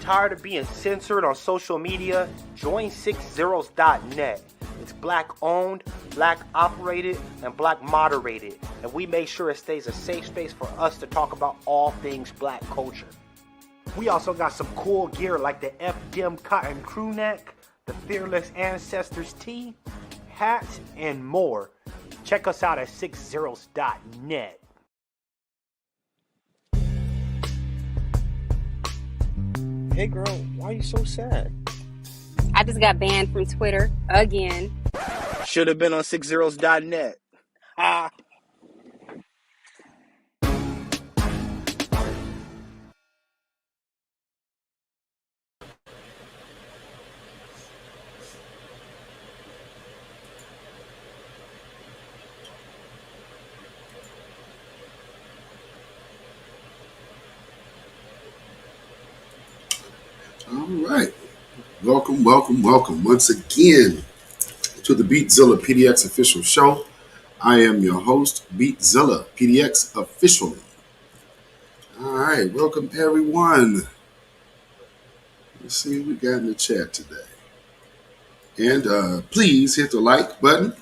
Tired of being censored on social media? Join 6zeros.net. It's black owned, black operated, and black moderated, and we make sure it stays a safe space for us to talk about all things black culture. We also got some cool gear like the FDM cotton crew neck, the Fearless Ancestors tee, hats, and more. Check us out at 6zeros.net. Hey girl, why are you so sad? I just got banned from Twitter again. Should have been on 6zeros.net. Ah. All right. Welcome once again to the BeatZillaPdx official show. I am your host, BeatZillaPdx officially. All right. Welcome, everyone. Let's see what we got in the chat today. And please hit the like button.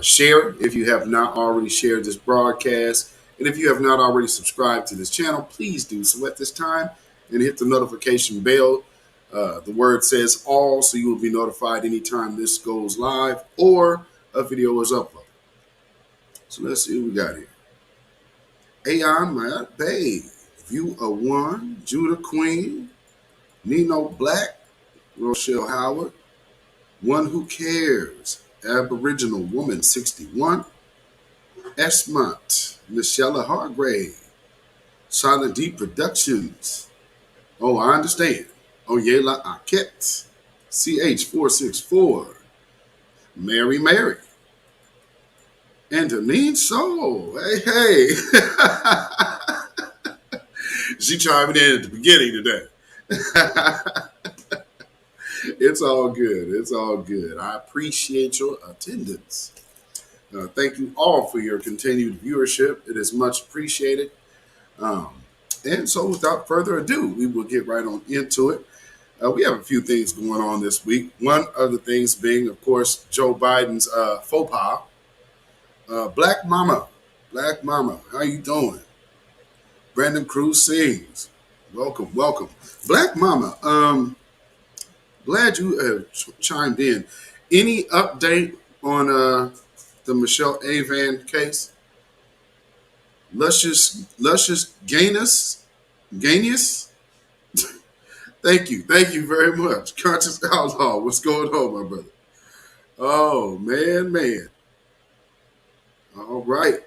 Share if you have not already shared this broadcast. And if you have not already subscribed to this channel, please do so at this time and hit the notification bell. The word says all, so you will be notified anytime this goes live or a video is uploaded. So let's see what we got here. Aeon, my babe, View a One, Judah Queen, Nino Black, Rochelle Howard, One Who Cares, Aboriginal Woman 61, Esmont, Michelle Hargrave, Silent D Productions. Oh, I understand. Oyela Aket, CH464, Mary, and Deneen Soul. Hey. She chimed in at the beginning today. It's all good. I appreciate your attendance. Thank you all for your continued viewership. It is much appreciated. And so without further ado, we will get right on into it. We have a few things going on this week. One of the things being, of course, Joe Biden's faux pas. Black Mama, how you doing? Brandon Cruz sings. Welcome. Black Mama, glad you have chimed in. Any update on the Michelle Avan case? Luscious Gainus? Thank you very much. Conscious Outlaw, what's going on, my brother? Oh, man. All right.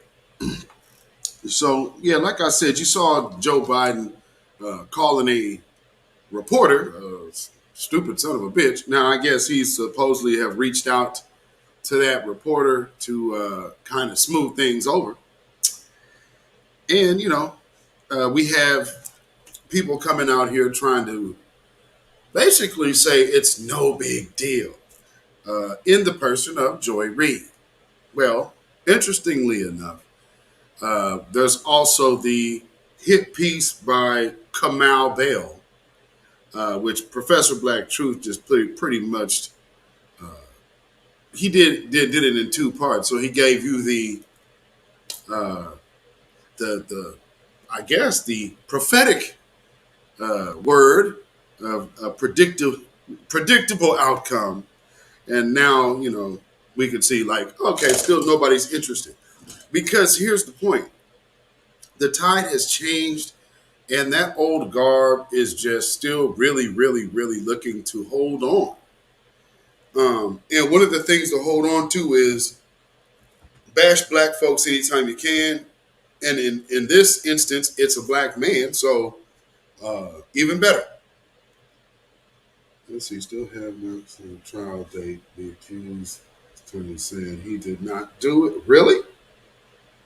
So, yeah, like I said, you saw Joe Biden calling a reporter a stupid son of a bitch. Now, I guess he supposedly have reached out to that reporter to kind of smooth things over. And, we have people coming out here trying to basically say it's no big deal in the person of Joy Reid. Well, interestingly enough, there's also the hit piece by Kamau Bell, which Professor Black Truth just pretty much, he did it in two parts. So he gave you the I guess the prophetic word of a predictable outcome, and now we could see like, okay, still nobody's interested, because here's the point: the tide has changed, and that old garb is just still really looking to hold on. And one of the things to hold on to is bash black folks anytime you can. And in this instance, it's a black man, so even better. Let's see, still have not seen a trial date. The accused attorney said he did not do it. Really?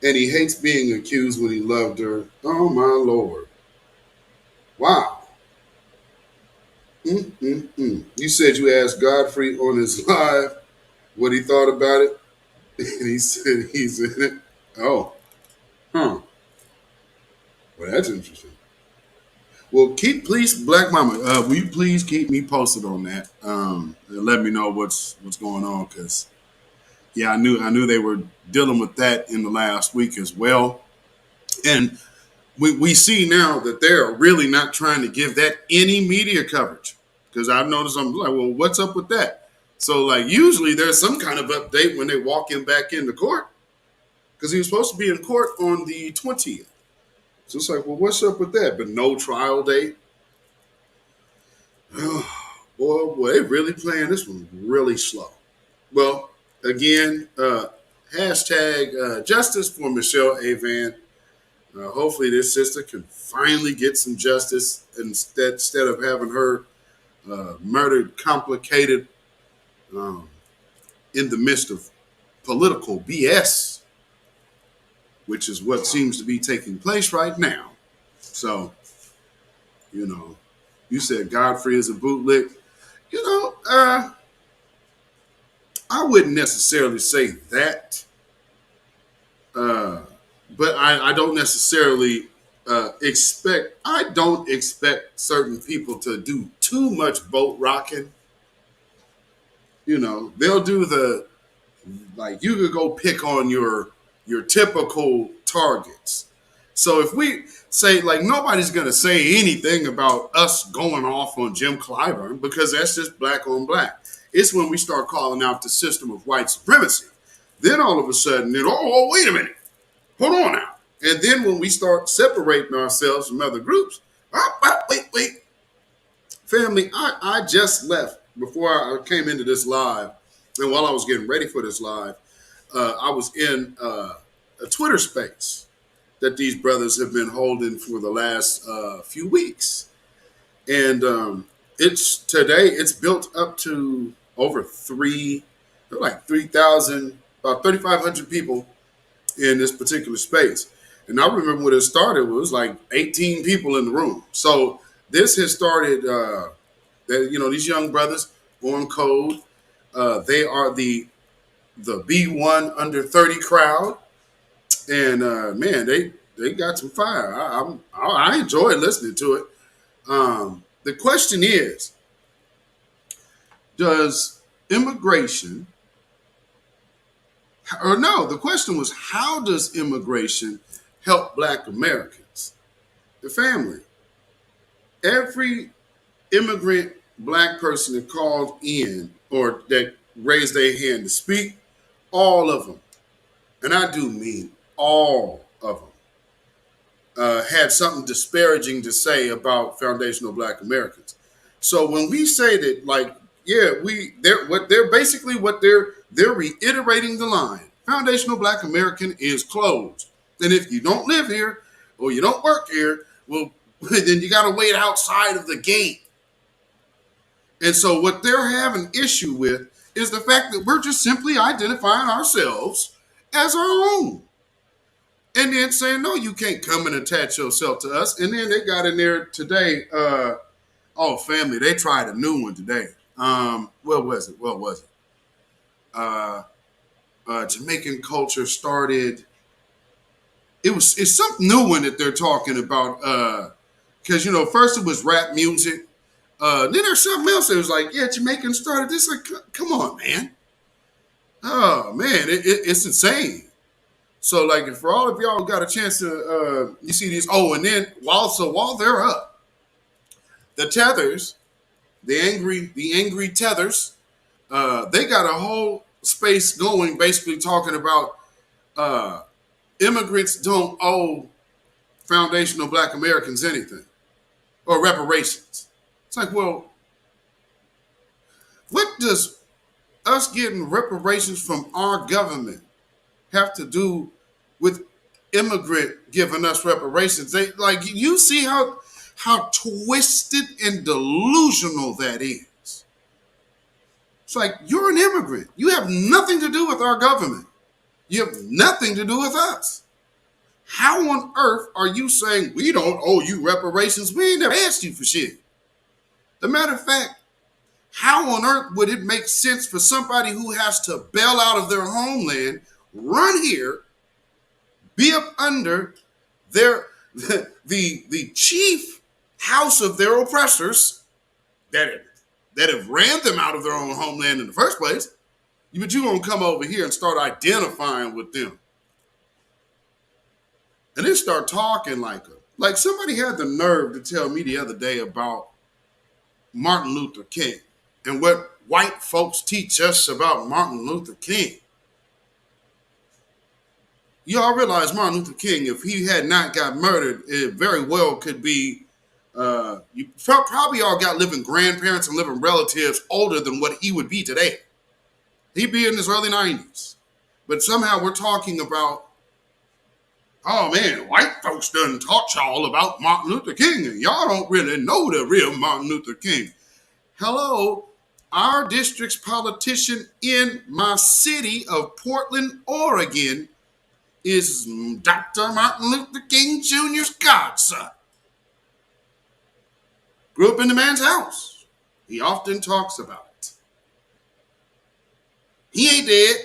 And he hates being accused when he loved her. Oh, my Lord. Wow. You said you asked Godfrey on his live what he thought about it, and he said he's in it. Oh. Well, that's interesting. Well, please, Black Mama, will you please keep me posted on that? And let me know what's going on, because yeah, I knew they were dealing with that in the last week as well, and we see now that they're really not trying to give that any media coverage, because I've noticed, I'm like, well, what's up with that? So like usually there's some kind of update when they walk him back into court, because he was supposed to be in court on the 20th. So it's like, well, what's up with that? But no trial date. Boy, they really playing this one really slow. Well, again, hashtag justice for Michelle Avan. Hopefully this sister can finally get some justice instead of having her murdered, complicated in the midst of political BS, which is what seems to be taking place right now. So, you said Godfrey is a bootlick. I wouldn't necessarily say that, but I don't necessarily expect. I don't expect certain people to do too much boat rocking. They'll do you could go pick on your typical targets. So if we say, nobody's going to say anything about us going off on Jim Clyburn, because that's just black on black. It's when we start calling out the system of white supremacy. Then all of a sudden, wait a minute. Hold on now. And then when we start separating ourselves from other groups, wait. Family, I just left before I came into this live. And while I was getting ready for this live, I was in a Twitter space that these brothers have been holding for the last few weeks. And it's built up to over 3,000, about 3,500 people in this particular space. And I remember when it started, it was like 18 people in the room. So this has started, these young brothers on code. They are the B1 under 30 crowd. And man, they got some fire. I enjoyed listening to it. The question is, the question was, how does immigration help Black Americans? The family. Every immigrant Black person that called in or that raised their hand to speak, all of them, and I do mean all of them, had something disparaging to say about foundational Black Americans. So when we say that, they're reiterating the line. Foundational Black American is closed. And if you don't live here or you don't work here, well, then you got to wait outside of the gate. And so what they're having issue with is the fact that we're just simply identifying ourselves as our own. And then saying, no, you can't come and attach yourself to us. And then they got in there today. Family, they tried a new one today. What was it? Jamaican culture started. It's some new one that they're talking about. Because, first it was rap music. Then there's something else that was like, yeah, Jamaican started this. Like, come on, man. Oh, man, it's insane. So, for all of y'all who got a chance to, you see these. Oh, and then while they're up, the tethers, the angry tethers, they got a whole space going, basically talking about immigrants don't owe foundational Black Americans anything or reparations. It's like, well, what does us getting reparations from our government have to do with immigrant giving us reparations? You see how twisted and delusional that is. It's like, you're an immigrant. You have nothing to do with our government. You have nothing to do with us. How on earth are you saying we don't owe you reparations? We ain't never asked you for shit. As a matter of fact, how on earth would it make sense for somebody who has to bail out of their homeland, run here, be up under the chief house of their oppressors that have ran them out of their own homeland in the first place. But you're going to come over here and start identifying with them. And then start talking like somebody had the nerve to tell me the other day about Martin Luther King and what white folks teach us about Martin Luther King. Y'all realize Martin Luther King, if he had not got murdered, it very well could be, you probably all got living grandparents and living relatives older than what he would be today. He'd be in his early 90s. But somehow we're talking about, oh man, white folks done taught y'all about Martin Luther King, and y'all don't really know the real Martin Luther King. Hello, our district's politician in my city of Portland, Oregon, is Dr. Martin Luther King Jr.'s godson. Grew up in the man's house. He often talks about it. He ain't dead.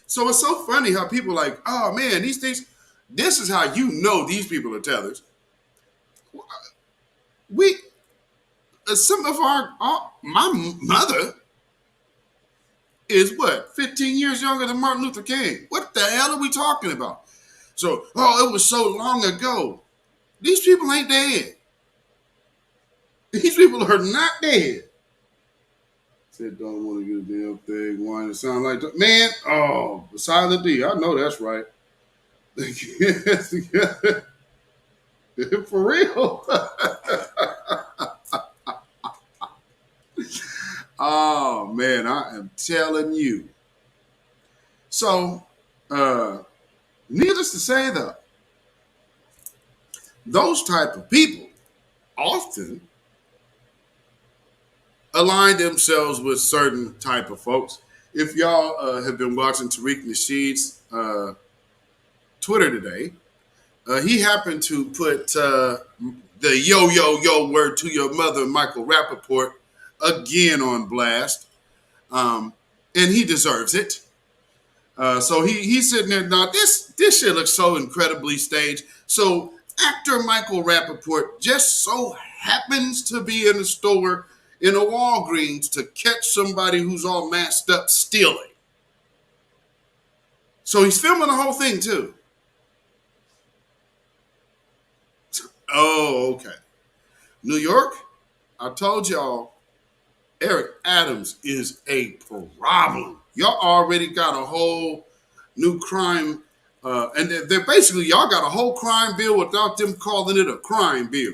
So it's so funny how people are like, oh man, these things, this is how you know these people are tethers. Some of my mother is what, 15 years younger than Martin Luther King. What the hell are we talking about? So, it was so long ago. These people ain't dead. These people are not dead. Said don't want to get a damn thing. Why it sound like that? Man, the silent D. I know that's right. For real. Oh man, I am telling you. So, needless to say though, those type of people often align themselves with certain type of folks. If y'all have been watching Tariq Nasheed's Twitter today, he happened to put the yo word to your mother, Michael Rappaport, again on blast. And he deserves it. So he's sitting there, now this shit looks so incredibly staged. So actor Michael Rappaport just so happens to be in the store in a Walgreens to catch somebody who's all masked up stealing. So he's filming the whole thing too. Oh, okay. New York, I told y'all, Eric Adams is a problem. Y'all already got a whole new crime, and they're basically, y'all got a whole crime bill without them calling it a crime bill.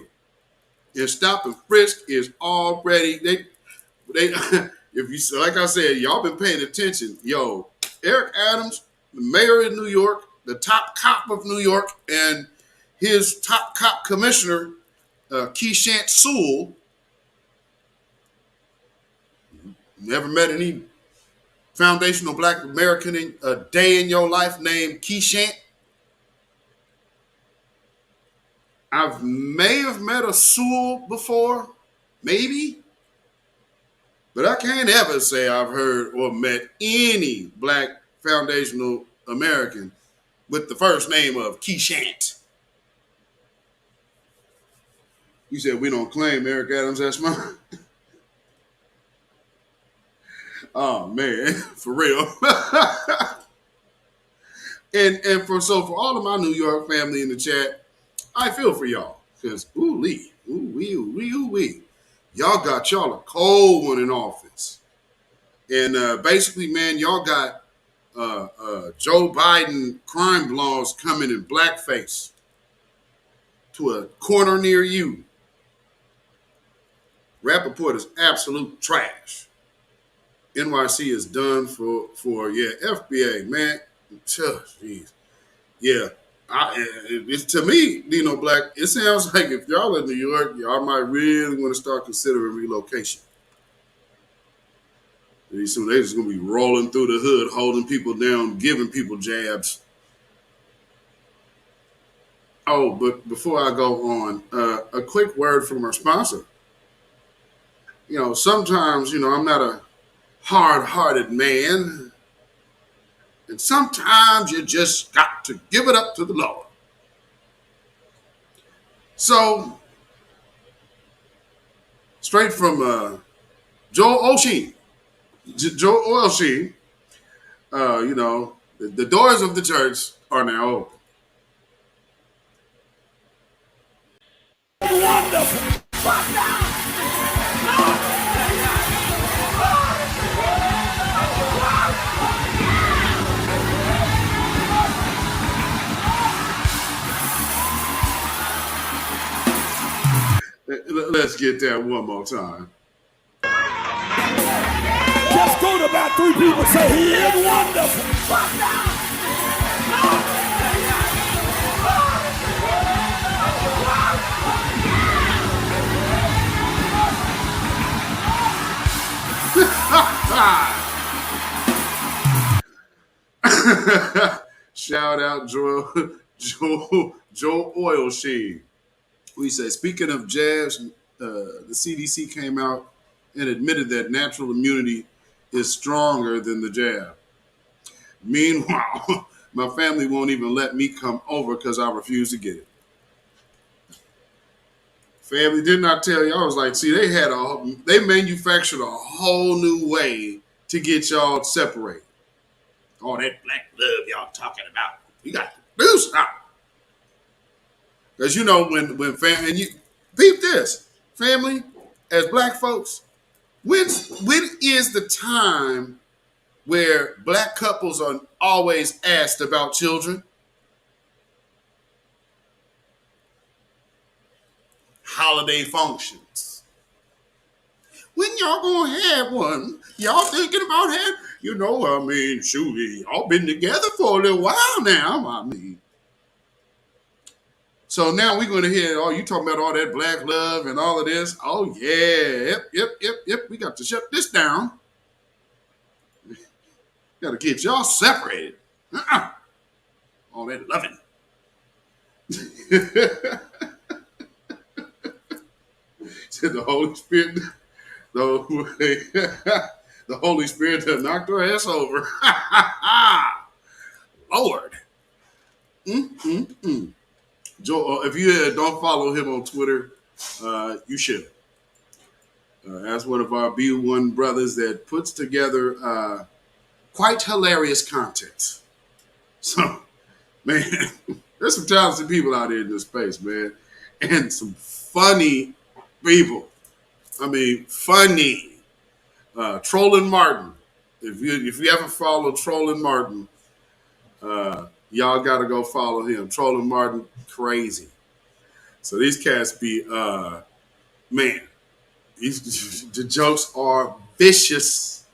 And stop and frisk is already, they if you, like I said, y'all been paying attention. Yo, Eric Adams, the mayor of New York, the top cop of New York, and his top cop commissioner, Keishant Sewell. Never met any foundational black American in a day in your life named Keishant? I may have met a Sewell before, maybe, but I can't ever say I've heard or met any black foundational American with the first name of Keishant. You said we don't claim Eric Adams, that's mine. Oh man, for real. and for all of my New York family in the chat, I feel for y'all. Because ooh-wee. Y'all got y'all a cold one in office. And basically, man, y'all got Joe Biden crime laws coming in blackface to a corner near you. Rappaport is absolute trash. NYC is done for FBA, man. Jeez. Yeah. It's to me, Dino Black, it sounds like if y'all in New York, y'all might really want to start considering relocation. Pretty soon they're just going to be rolling through the hood, holding people down, giving people jabs. Oh, but before I go on, a quick word from our sponsor. Sometimes, I'm not a hard-hearted man. And sometimes you just got to give it up to the Lord. So, straight from Joel Osteen, Joel Osteen, the doors of the church are now open. Wonderful. Let's get that one more time. Just go to about 3 people and say, he is wonderful. Shout out Joel Osteen. We say, speaking of jabs, the CDC came out and admitted that natural immunity is stronger than the jab. Meanwhile, my family won't even let me come over because I refuse to get it. Family, didn't I tell you? I was like, see, they manufactured a whole new way to get y'all separated. All that black love y'all talking about, you got to do something. Because when family, and you peep this, family, as black folks, when is the time where black couples are always asked about children? Holiday functions. When y'all gonna have one? Y'all thinking about having? Shoot, y'all been together for a little while now. So now we're going to hear, you talking about all that black love and all of this. Oh, yeah. Yep. We got to shut this down. Got to get y'all separated. All that loving. Said the Holy Spirit, the Holy Spirit done knocked her ass over. Lord. Joe, if you don't follow him on Twitter, you should. As one of our B1 brothers that puts together quite hilarious content. So, man, there's some talented people out here in this space, man. And some funny people. Funny. Trolling Martin. If you ever follow Trolling Martin, y'all got to go follow him. Trolling Martin, crazy. So these cats be, man, the jokes are vicious.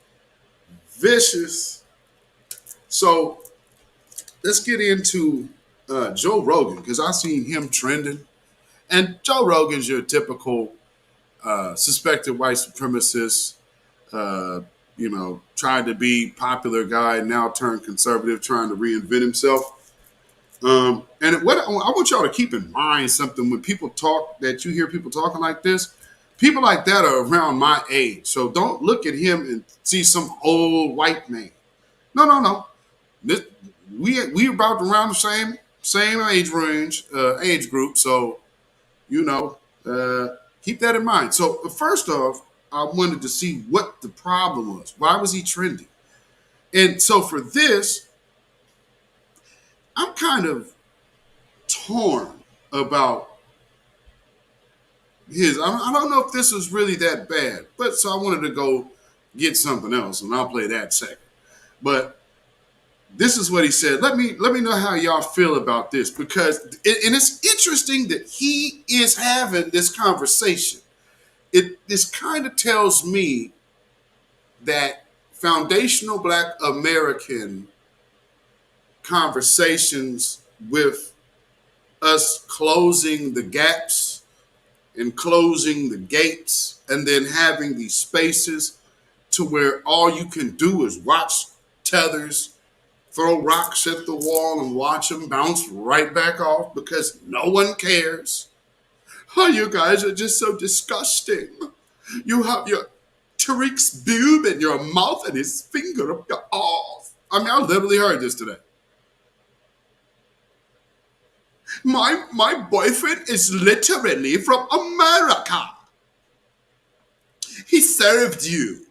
Vicious. So let's get into Joe Rogan, because I seen him trending. And Joe Rogan's your typical suspected white supremacist, trying to be popular guy, now turned conservative, trying to reinvent himself. And what I want y'all to keep in mind something when people talk, that you hear people talking like this, people like that are around my age. So don't look at him and see some old white man. No. We about around the same age range, age group. So, keep that in mind. So first off, I wanted to see what the problem was. Why was he trending? And so for this, I'm kind of torn about his. I don't know if this was really that bad, but so I wanted to go get something else, and I'll play that second. But this is what he said. Let me know how y'all feel about this, because and it's interesting that he is having this conversation. This kind of tells me that foundational Black American conversations with us closing the gaps and closing the gates, and then having these spaces to where all you can do is watch tethers throw rocks at the wall and watch them bounce right back off because no one cares. Oh, you guys are just so disgusting. You have your Tariq's boob in your mouth and his finger up your ass. I literally heard this today. My boyfriend is literally from America. He served you.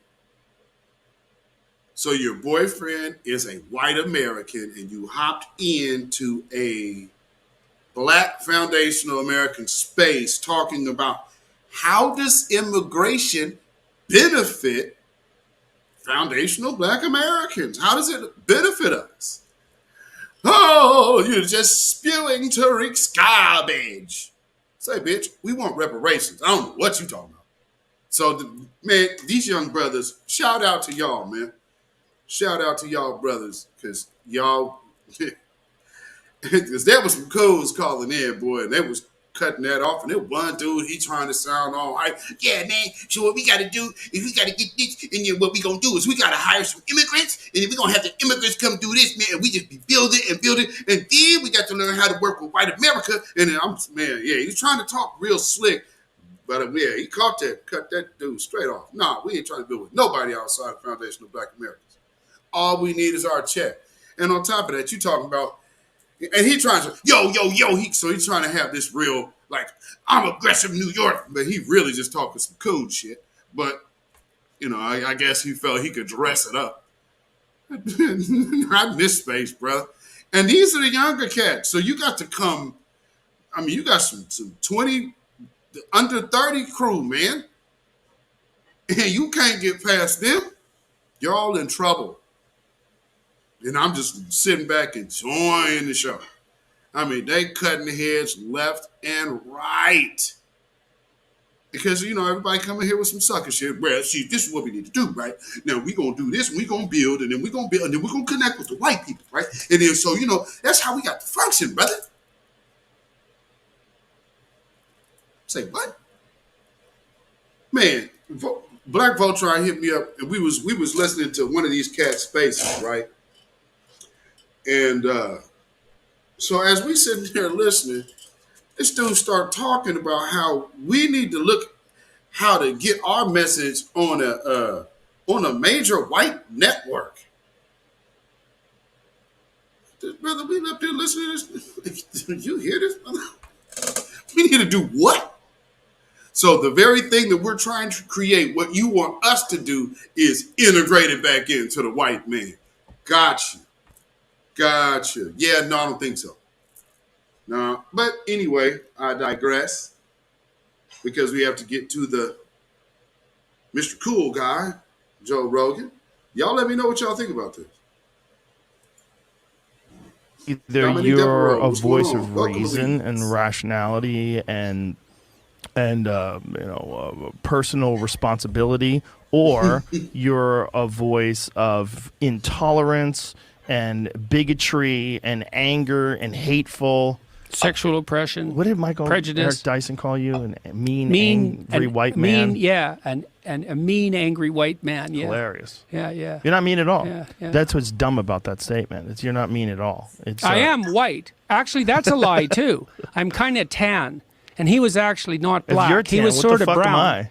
So your boyfriend is a white American and you hopped into a Black foundational American space talking about how does immigration benefit foundational Black Americans? How does it benefit us? Oh, you're just spewing Tariq's garbage. Say, bitch, we want reparations. I don't know what you talking about. So, man, these young brothers, shout out to y'all, man. Shout out to y'all brothers, because y'all, because there was some codes calling in, boy, and they was cutting that off. And there one dude, he trying to sound all right. Yeah, man. So what we got to do is we got to get this, and then what we gonna do is we got to hire some immigrants, and then we gonna have the immigrants come do this, man. And we just be building, and then we got to learn how to work with white America. And then he was trying to talk real slick, but yeah, he cut that dude straight off. Nah, we ain't trying to build with nobody outside the foundation of Black Americans. All we need is our check. And on top of that, you talking about. And he trying to, so he's trying to have this real, like, I'm aggressive New York, but he really just talking some coon shit. But, I guess he felt he could dress it up. I miss space, brother. And these are the younger cats. So you got to come, you got some 20, under 30 crew, man. And you can't get past them. Y'all in trouble. And I'm just sitting back enjoying the show. They cutting the heads left and right. Because, everybody coming here with some sucker shit. Well, see, this is what we need to do, right? Now, we're going to do this, and we're going to build, and then we're going to build, and then we're going to connect with the white people, right? And then, so, that's how we got to function, brother. Say, what? Man, Black Voltron hit me up, and we was listening to one of these cats' spaces, right? And so as we sitting there listening, this dude start talking about how we need to look how to get our message on a major white network. Brother, we up there listening to this. You hear this, brother? We need to do what? So the very thing that we're trying to create, what you want us to do, is integrate it back into the white man. Gotcha. Yeah, no, I don't think so. No, but anyway, I digress because we have to get to the Mr. Cool Guy, Joe Rogan. Y'all let me know what y'all think about this. Either you're a voice of reason and rationality and personal responsibility, or you're a voice of intolerance and bigotry and anger and hateful sexual oppression. What did Michael prejudice, Eric Dyson call you? A mean angry white man. And a mean angry white man. Yeah. Hilarious. Yeah. You're not mean at all. Yeah. That's what's dumb about that statement. You're not mean at all. I am white. Actually, that's a lie too. I'm kind of tan, and he was actually not black. If you're tan, he was sort of brown. Am I?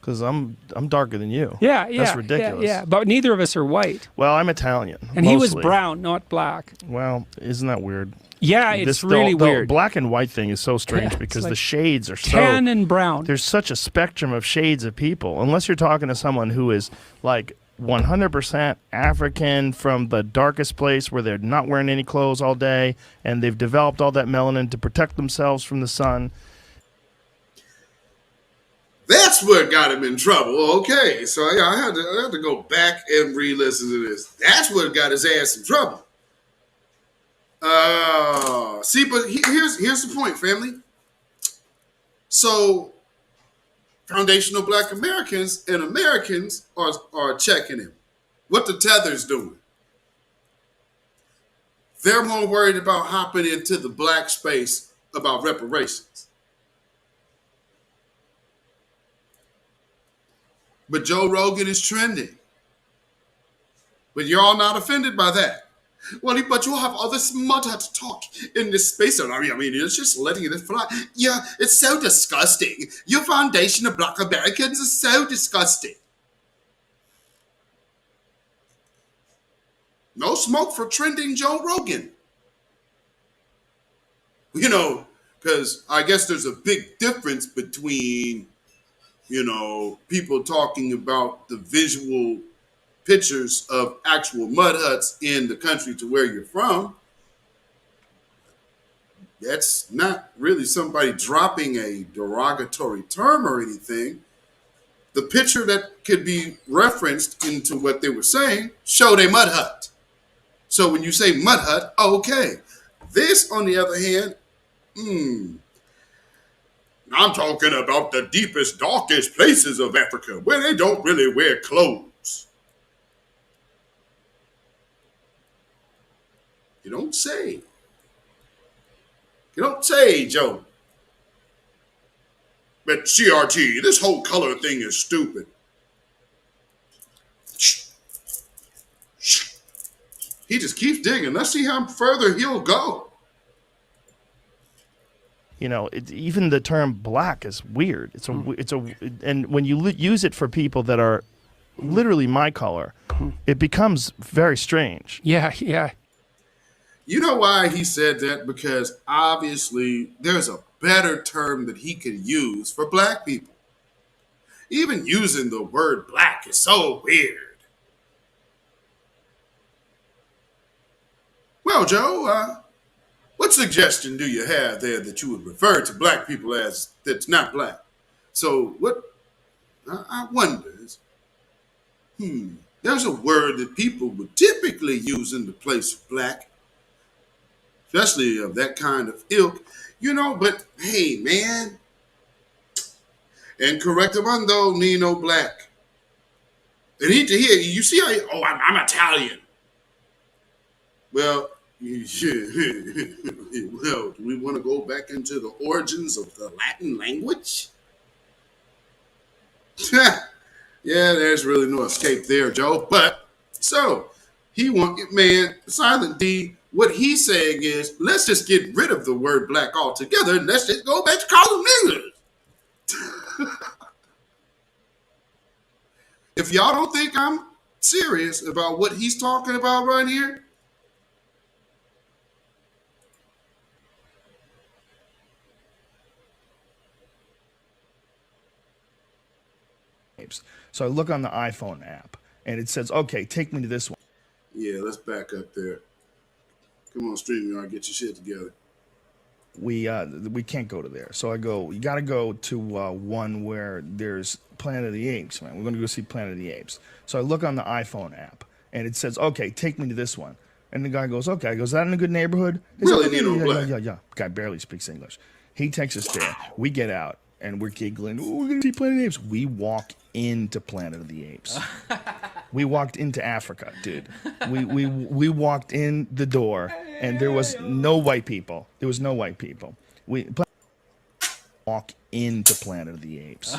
Because I'm darker than you. Yeah. That's ridiculous. Yeah. But neither of us are white. Well, I'm Italian. And mostly. He was brown, not black. Well, isn't that weird? Yeah, it's really weird. The black and white thing is so strange because like the shades are so tan and brown. There's such a spectrum of shades of people. Unless you're talking to someone who is like 100% African from the darkest place where they're not wearing any clothes all day and they've developed all that melanin to protect themselves from the sun. That's what got him in trouble. Okay, so I had to go back and re-listen to this. That's what got his ass in trouble. See, but here's the point, family. So, foundational Black Americans and Americans are checking him. What the tether's doing. They're more worried about hopping into the black space about reparations. But Joe Rogan is trending. But you're all not offended by that. Well, but you'll have other smarter to talk in this space. I mean, it's just letting it fly. Yeah, it's so disgusting. Your foundation of Black Americans is so disgusting. No smoke for trending Joe Rogan. you know, because I guess there's a big difference between, you know, people talking about the visual pictures of actual mud huts in the country to where you're from. That's not really somebody dropping a derogatory term or anything. The picture that could be referenced into what they were saying showed a mud hut. So when you say mud hut, okay. This, on the other hand, I'm talking about the deepest, darkest places of Africa where they don't really wear clothes. You don't say. You don't say, Joe. But CRT, this whole color thing is stupid. He just keeps digging. Let's see how further he'll go. You know, even the term black is weird. And when you use it for people that are literally my color, it becomes very strange. Yeah. You know why he said that? Because obviously there's a better term that he could use for black people. Even using the word black is so weird. Well, Joe, what suggestion do you have there that you would refer to black people as that's not black? So what I wonder is, there's a word that people would typically use in the place of black, especially of that kind of ilk, you know, but hey, man, and correctamundo ni no black. And you see how, I'm Italian. Well, well, do we want to go back into the origins of the Latin language? Yeah, there's really no escape there, Joe. But so Silent D, what he's saying is, let's just get rid of the word black altogether and let's just go back to calling niggers. If y'all don't think I'm serious about what he's talking about right here, so I look on the iPhone app and it says, okay, take me to this one. Yeah, let's back up there. Come on, StreamYard, get your shit together. We can't go to there. So I go, you got to go to one where there's Planet of the Apes, man. We're going to go see Planet of the Apes. So I look on the iPhone app and it says, okay, take me to this one. And the guy goes, okay. I go, is that in a good neighborhood? Yeah. Guy barely speaks English. He takes us there. We get out and we're giggling. Oh, we're going to see Planet of the Apes. We walk into Planet of the Apes. We walked into Africa, dude. We walked in the door and there was no white people. There was no white people. We walk into Planet of the Apes.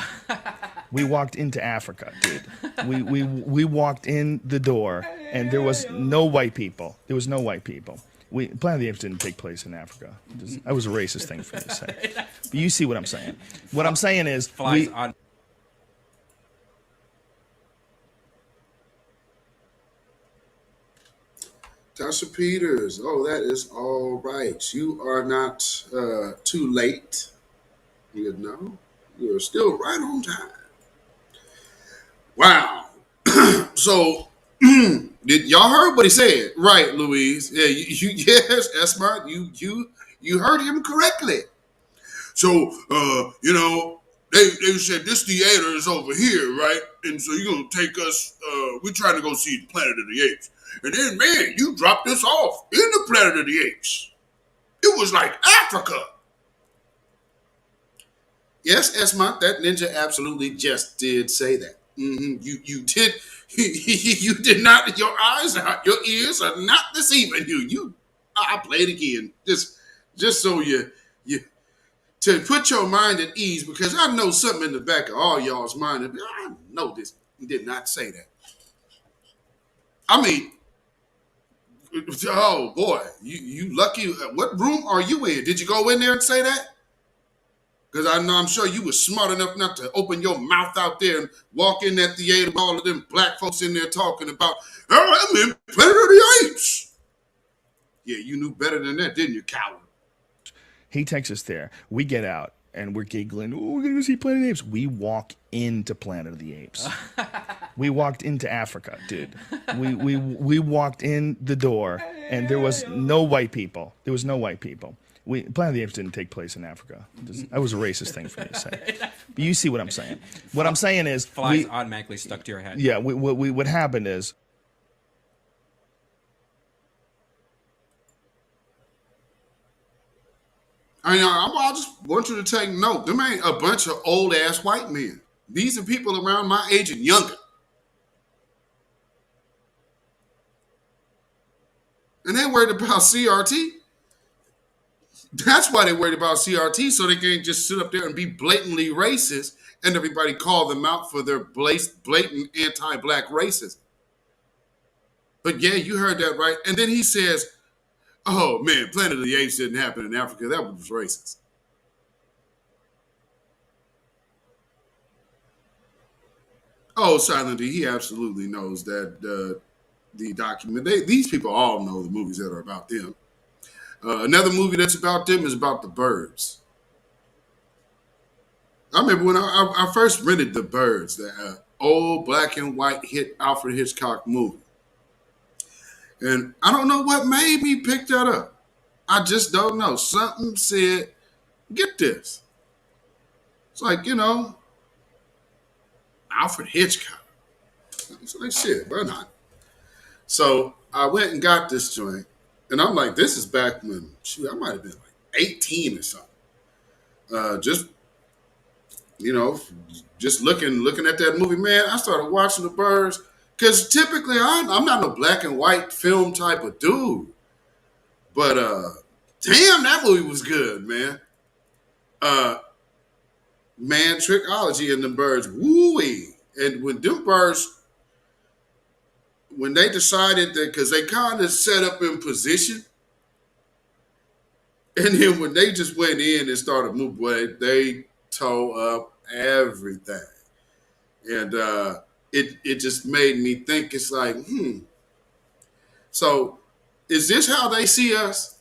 We walked into Africa, dude. We walked in the door and there was no white people. There was no white people. Planet of the Apes didn't take place in Africa. That was a racist thing for me to say. But you see what I'm saying. What I'm saying is Tasha Peters, that is all right. You are not too late. You know, you're still right on time. Wow. So, did y'all heard what he said? Right, Louise? Yeah, yes, Esmart, you heard him correctly. So, you know, they said this theater is over here, right? And so you're gonna take us. We're trying to go see Planet of the Apes. And then, man, you dropped us off in the Planet of the Apes. It was like Africa. Yes, Esmont, that ninja absolutely just did say that. You did. You did not. Your eyes, your ears are not deceiving you. I'll play it again, just so you to put your mind at ease, because I know something in the back of all y'all's mind. I know this did not say that. I mean. Oh boy, you lucky. What room are you in? Did you go in there and say that? Because I'm sure you were smart enough not to open your mouth out there and walk in that theater with all of them black folks in there talking about, I'm in Planet of the Apes. Yeah, you knew better than that, didn't you, coward? He takes us there. We get out and we're giggling. Oh, we're going to go see Planet of the Apes. We walk into Planet of the Apes. We walked into Africa, dude. We walked in the door and there was no white people. There was no white people. Planet of the Apes didn't take place in Africa. That was a racist thing for me to say. But you see what I'm saying. What I'm saying is... Flies automatically stuck to your head. Yeah, what happened is... I just want you to take note. Them ain't a bunch of old-ass white men. These are people around my age and younger. And they worried about CRT. That's why they worried about CRT, so they can't just sit up there and be blatantly racist and everybody call them out for their blatant anti-black racism. But yeah, you heard that right. And then he says, oh man, Planet of the Apes didn't happen in Africa. That was racist. Oh, silently, he absolutely knows that the document. These people all know the movies that are about them. Another movie that's about them is about the Birds. I remember when I first rented The Birds, the old black and white hit Alfred Hitchcock movie. And I don't know what made me pick that up. I just don't know. Something said, get this. It's like, Alfred Hitchcock. So like, shit, why not? So I went and got this joint. And I'm like, this is back when, I might have been like 18 or something. Just looking at that movie, man, I started watching The Birds. Because typically, I'm not no black and white film type of dude. But, damn, that movie was good, man. Man, Trickology and The Birds, woo-wee. And when them birds... When they decided that, because they kind of set up in position, and then when they just went in and started moving away, they tore up everything. And it just made me think, it's like, So is this how they see us?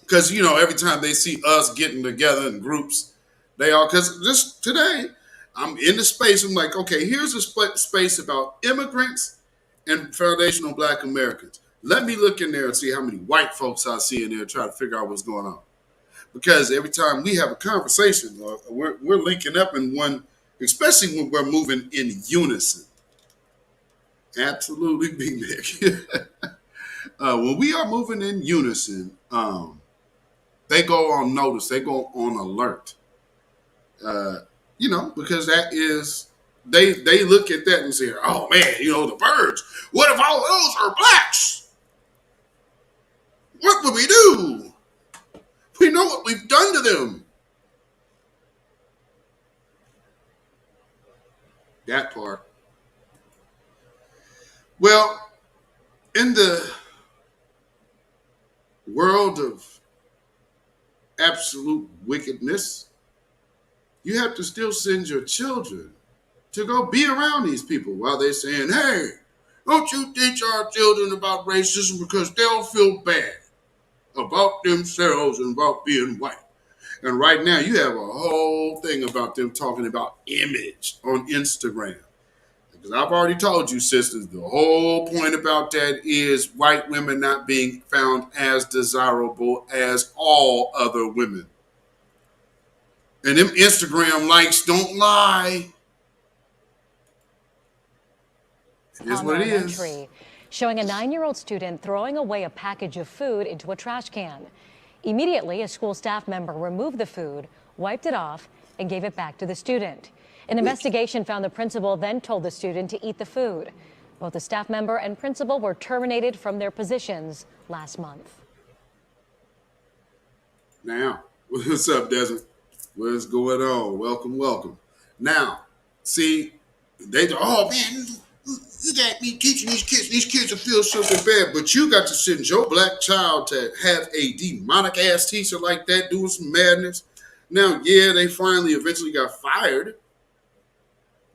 Because, every time they see us getting together in groups, because just today, I'm in the space, I'm like, okay, here's a space about immigrants and foundational black Americans. Let me look in there and see how many white folks I see in there and try to figure out what's going on. Because every time we have a conversation, we're linking up in one, especially when we're moving in unison. Absolutely, Big Nick. When we are moving in unison, they go on notice, they go on alert. Because that is... They look at that and say, oh, man, the Birds. What if all those are blacks? What would we do? We know what we've done to them. That part. Well, in the world of absolute wickedness, you have to still send your children to go be around these people while they're saying, hey, don't you teach our children about racism because they'll feel bad about themselves and about being white. And right now you have a whole thing about them talking about image on Instagram. Because I've already told you, sisters, the whole point about that is white women not being found as desirable as all other women. And them Instagram likes don't lie. Here's what it is. Showing a 9-year-old student throwing away a package of food into a trash can. Immediately, a school staff member removed the food, wiped it off, and gave it back to the student. An investigation found the principal then told the student to eat the food. Both the staff member and principal were terminated from their positions last month. Now, what's up, Desmond? What's going on? Welcome, welcome. Now, see, oh man, you got me teaching these kids to feel something bad, but you got to send your black child to have a demonic ass teacher like that doing some madness. Now, yeah, they finally eventually got fired,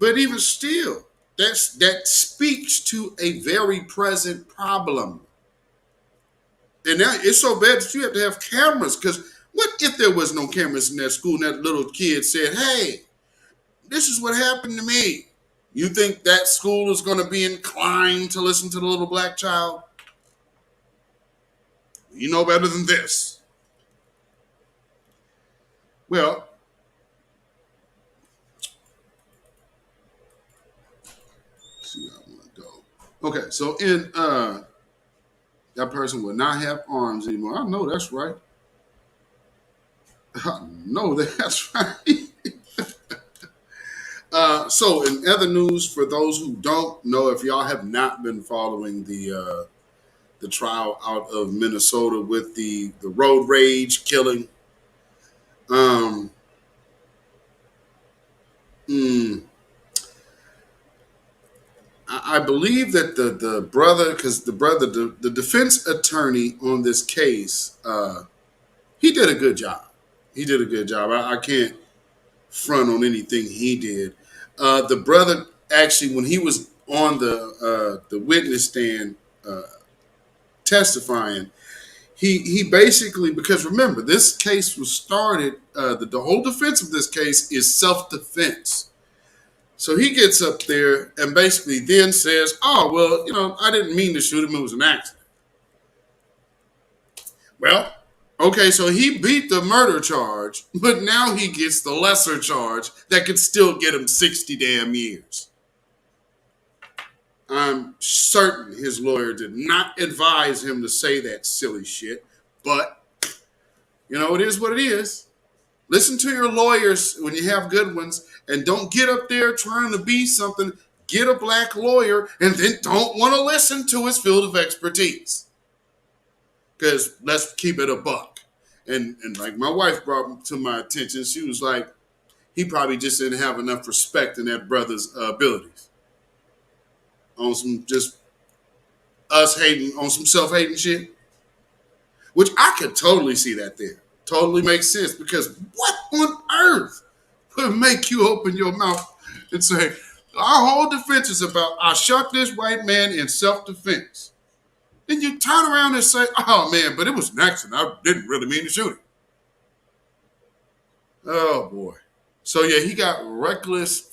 but even still, that speaks to a very present problem. And now it's so bad that you have to have cameras because What if there was no cameras in that school and that little kid said, hey, this is what happened to me? You think that school is going to be inclined to listen to the little black child? You know better than this. Well, let's see how I want to go. Okay, so in that person will not have arms anymore. I know that's right. I know that's right. So in other news, for those who don't know, if y'all have not been following the trial out of Minnesota with the road rage killing, I believe that the brother, because the defense attorney on this case, he did a good job. He did a good job. I can't front on anything he did. The brother actually, when he was on the witness stand testifying, he basically, because remember, this case was started, the whole defense of this case is self-defense. So he gets up there and basically then says, oh, well, I didn't mean to shoot him. It was an accident. Well, okay, so he beat the murder charge, but now he gets the lesser charge that could still get him 60 damn years. I'm certain his lawyer did not advise him to say that silly shit, but, it is what it is. Listen to your lawyers when you have good ones, and don't get up there trying to be something. Get a black lawyer and then don't want to listen to his field of expertise. Because let's keep it a buck. And like my wife brought to my attention, she was like, he probably just didn't have enough respect in that brother's abilities. On some just us hating, on some self-hating shit. Which I could totally see that there. Totally makes sense, because what on earth would make you open your mouth and say, our whole defense is about, I shot this white man in self-defense. Then you turn around and say, oh man, but it was an accident. I didn't really mean to shoot him. Oh boy. So yeah, he got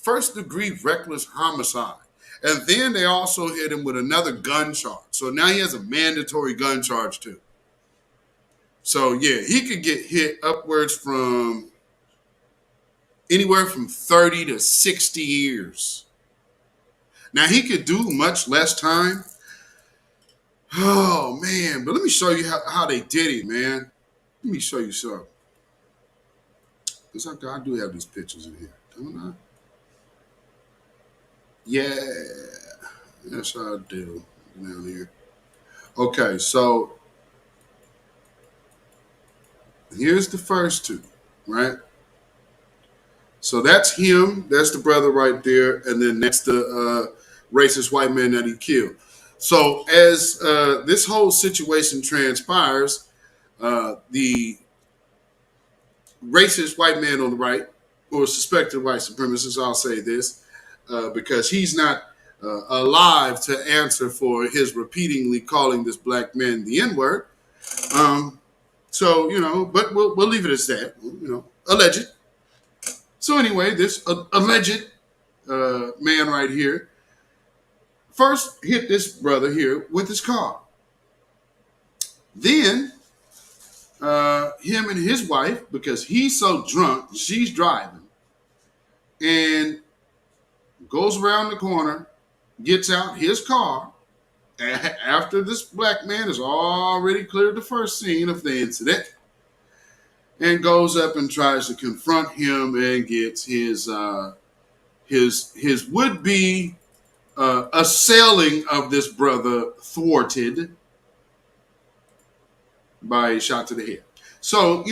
first degree reckless homicide. And then they also hit him with another gun charge. So now he has a mandatory gun charge too. So yeah, he could get hit upwards from anywhere from 30 to 60 years. Now he could do much less time. Oh man, but let me show you how they did it, man. Let me show you something. Because I do have these pictures in here, don't I? Yeah, yes I do. Down here. Okay, so here's the first two, right? So that's him. That's the brother right there. And then that's the racist white man that he killed. So as this whole situation transpires, the racist white man on the right, or suspected white supremacist, I'll say this, because he's not alive to answer for his repeatedly calling this black man the N-word. So, but we'll leave it as that, alleged. So anyway, this alleged man right here first hit this brother here with his car. Then him and his wife, because he's so drunk, she's driving, and goes around the corner, gets out his car, after this black man has already cleared the first scene of the incident, and goes up and tries to confront him and gets his would-be assailing of this brother thwarted by a shot to the head. So,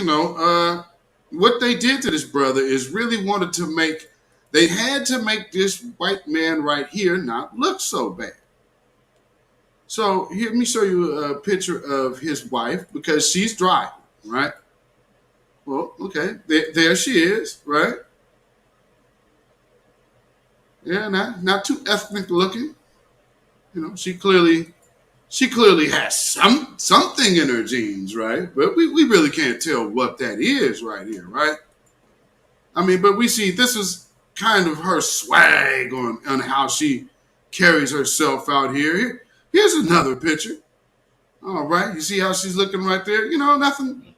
what they did to this brother is really they had to make this white man right here not look so bad. So here, let me show you a picture of his wife, because she's driving, right? Well, okay, there she is, right? Yeah, not too ethnic looking. She clearly she clearly has something in her genes, right? But we really can't tell what that is right here, right? I mean, but we see this is kind of her swag on how she carries herself out here. Here's another picture. All right, you see how she's looking right there? You know, nothing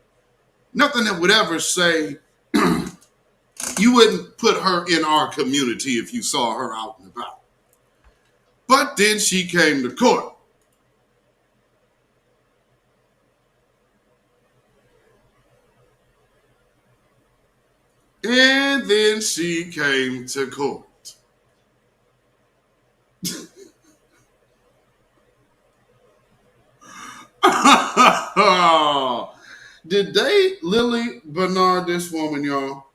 that would ever say you wouldn't put her in our community if you saw her out and about. But then she came to court. And then she came to court. Did they Lily Bernard this woman, y'all?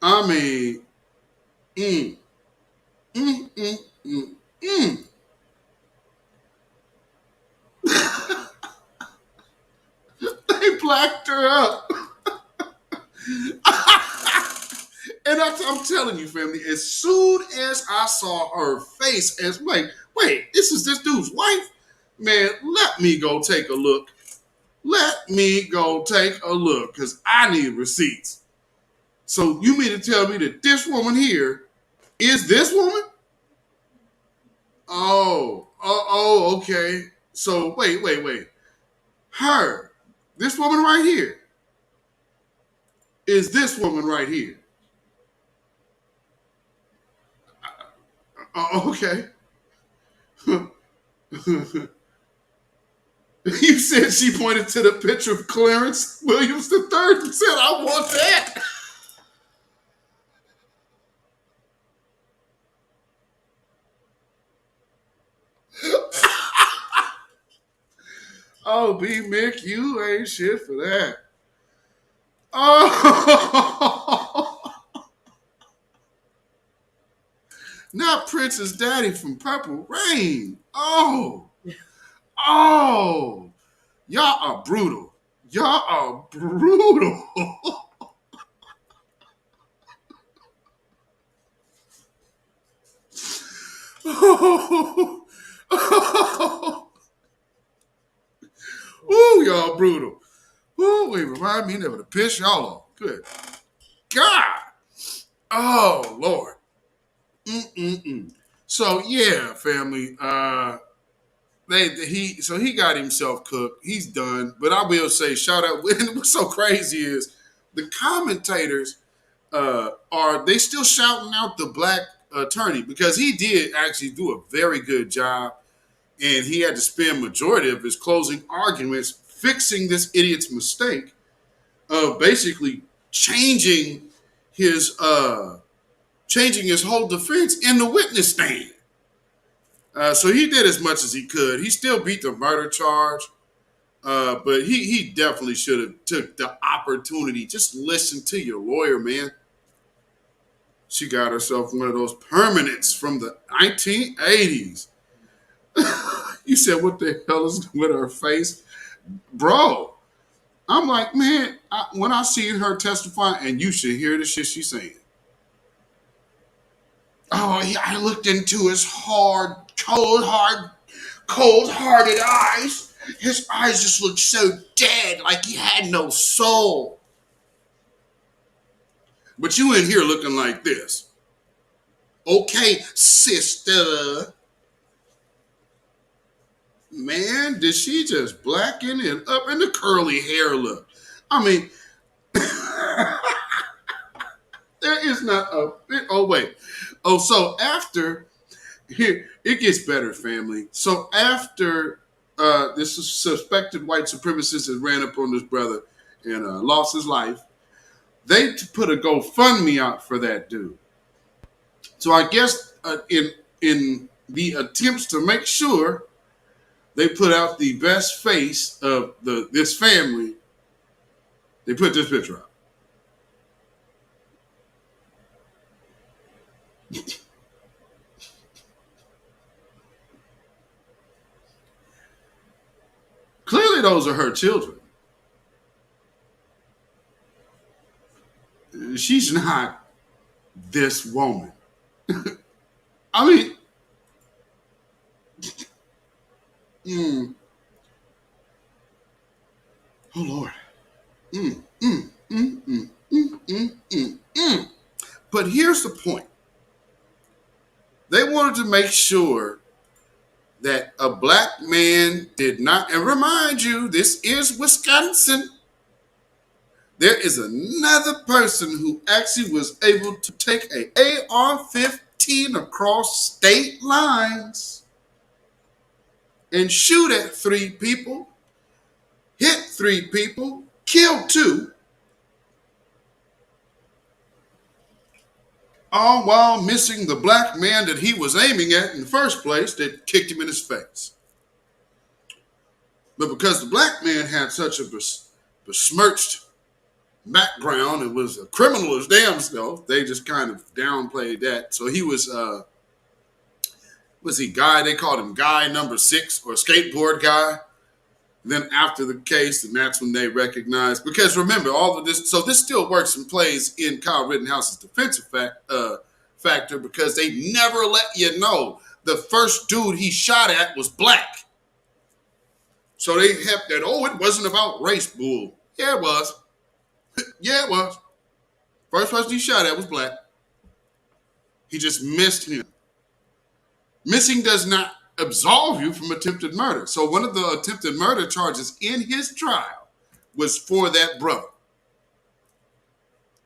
I mean, mm, mm, mm, mm, mm. They blacked her up. And I'm telling you, family, as soon as I saw her face, as like, wait, this is this dude's wife? Man, let me go take a look. Let me go take a look, because I need receipts. So you mean to tell me that this woman here is this woman? Oh, okay. So wait. Her, this woman right here, is this woman right here. Okay. You said she pointed to the picture of Clarence Williams III and said, I want that. Oh, B. Mick, you ain't shit for that. Oh. Not Prince's daddy from Purple Rain. Oh. Y'all are brutal. Y'all are brutal. Ooh, y'all brutal. Ooh, wait, remind me never to piss y'all off. Good God. Oh, Lord. So, yeah, family. He got himself cooked. He's done. But I will say, shout out. And what's so crazy is the commentators are they still shouting out the black attorney, because he did actually do a very good job, and he had to spend majority of his closing arguments fixing this idiot's mistake of basically changing his whole defense in the witness stand. So he did as much as he could. He still beat the murder charge, but he definitely should have took the opportunity. Just listen to your lawyer, man. She got herself one of those permanents from the 1980s. You said, what the hell is with her face? Bro, I'm like, man, when I seen her testify, and you should hear the shit she's saying. Oh, I looked into his cold-hearted eyes. His eyes just looked so dead, like he had no soul. But you in here looking like this. Okay, sister. Man, did she just blacken it up in the curly hair look? I mean, there is not a bit. Oh, wait. Oh, so after, here, it gets better, family. So after this suspected white supremacist that ran up on this brother and lost his life, they put a GoFundMe out for that dude. So I guess in the attempts to make sure they put out the best face of this family, they put this picture out. Clearly, those are her children. She's not this woman. I mean, Oh Lord. But here's the point. They wanted to make sure that a black man did not, and remind you, this is Wisconsin. There is another person who actually was able to take a AR-15 across state lines and shoot at 3 people, hit 3 people, kill 2, all while missing the black man that he was aiming at in the first place that kicked him in his face. But because the black man had such a besmirched background and was a criminal as damn self, they just kind of downplayed that. So he was guy, they called him guy number 6 or skateboard guy. Then after the case, and that's when they recognized, because remember all of this, so this still works and plays in Kyle Rittenhouse's defensive factor, because they never let you know the first dude he shot at was black. So they have that, it wasn't about race, bull. Yeah, it was. Yeah, it was. First person he shot at was black. He just missed him. Missing does not absolve you from attempted murder. So one of the attempted murder charges in his trial was for that brother.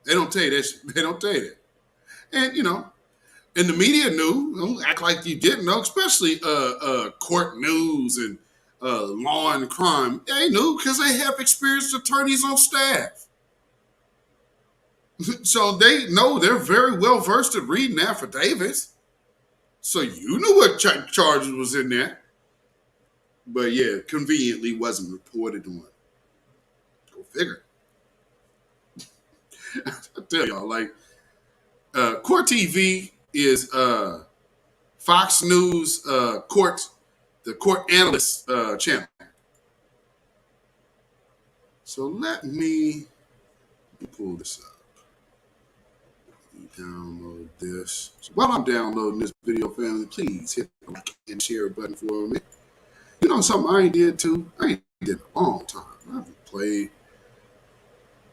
They don't tell you that. They don't tell you that. And, and the media knew. Don't act like you didn't know, especially court news and law and crime. They knew because they have experienced attorneys on staff. So they know, they're very well versed at reading affidavits. So you knew what charges was in there. But yeah, conveniently wasn't reported on. Go figure. I tell y'all, Court TV is Fox News the court analyst channel. So let me pull this up. Download this. So while I'm downloading this video, family, please hit the like and share button for me. You know something I ain't did too? I ain't did a long time. I haven't played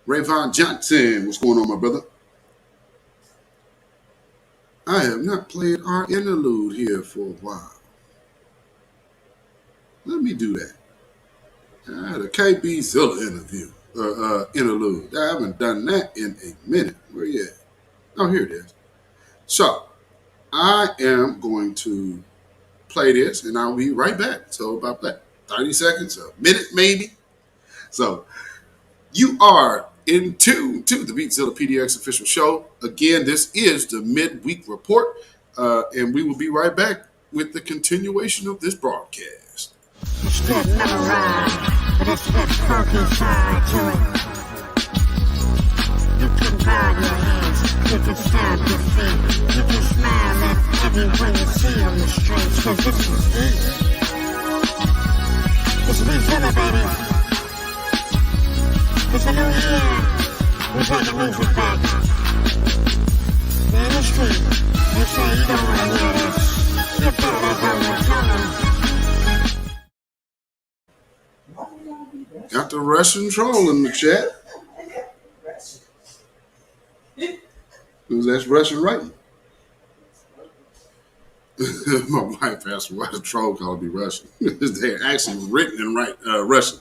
Rayvon Johnson. What's going on, my brother? I have not played our interlude here for a while. Let me do that. I had a KB Zilla interlude. I haven't done that in a minute. Where you at? Oh, here it is. So, I am going to play this, and I'll be right back. So, about that 30 seconds, a minute maybe. So, you are in tune to the beatzillapdx official show. Again, this is the midweek report, and we will be right back with the continuation of this broadcast. Strip never ride, but it's got funky side to it. You can guard your hands, you can stamp your feet, you can smile at everyone you see on the streets, cause this is easy. It's Beatzilla, baby. It's a new year, we bring the music back. In the street, they say you don't wanna hear this, you better go and tell them. Got the Russian troll in the chat. That's Russian writing. My wife asked me why the troll called me Russian. They're actually written in Russian.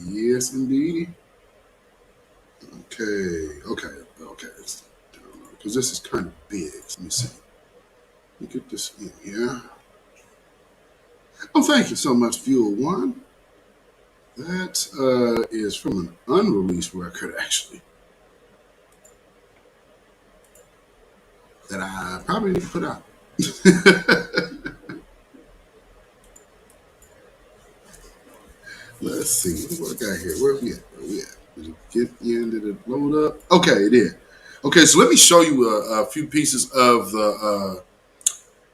Yes, indeed. Okay. Because this is kind of big. Let me see. Let me get this in here. Oh, thank you so much, Fuel One. That is from an unreleased record, actually, that I probably need to put out. Let's see. What I got here? Where are we at? Did it get in? Did it load up? Okay, it did. Okay, so let me show you a few pieces of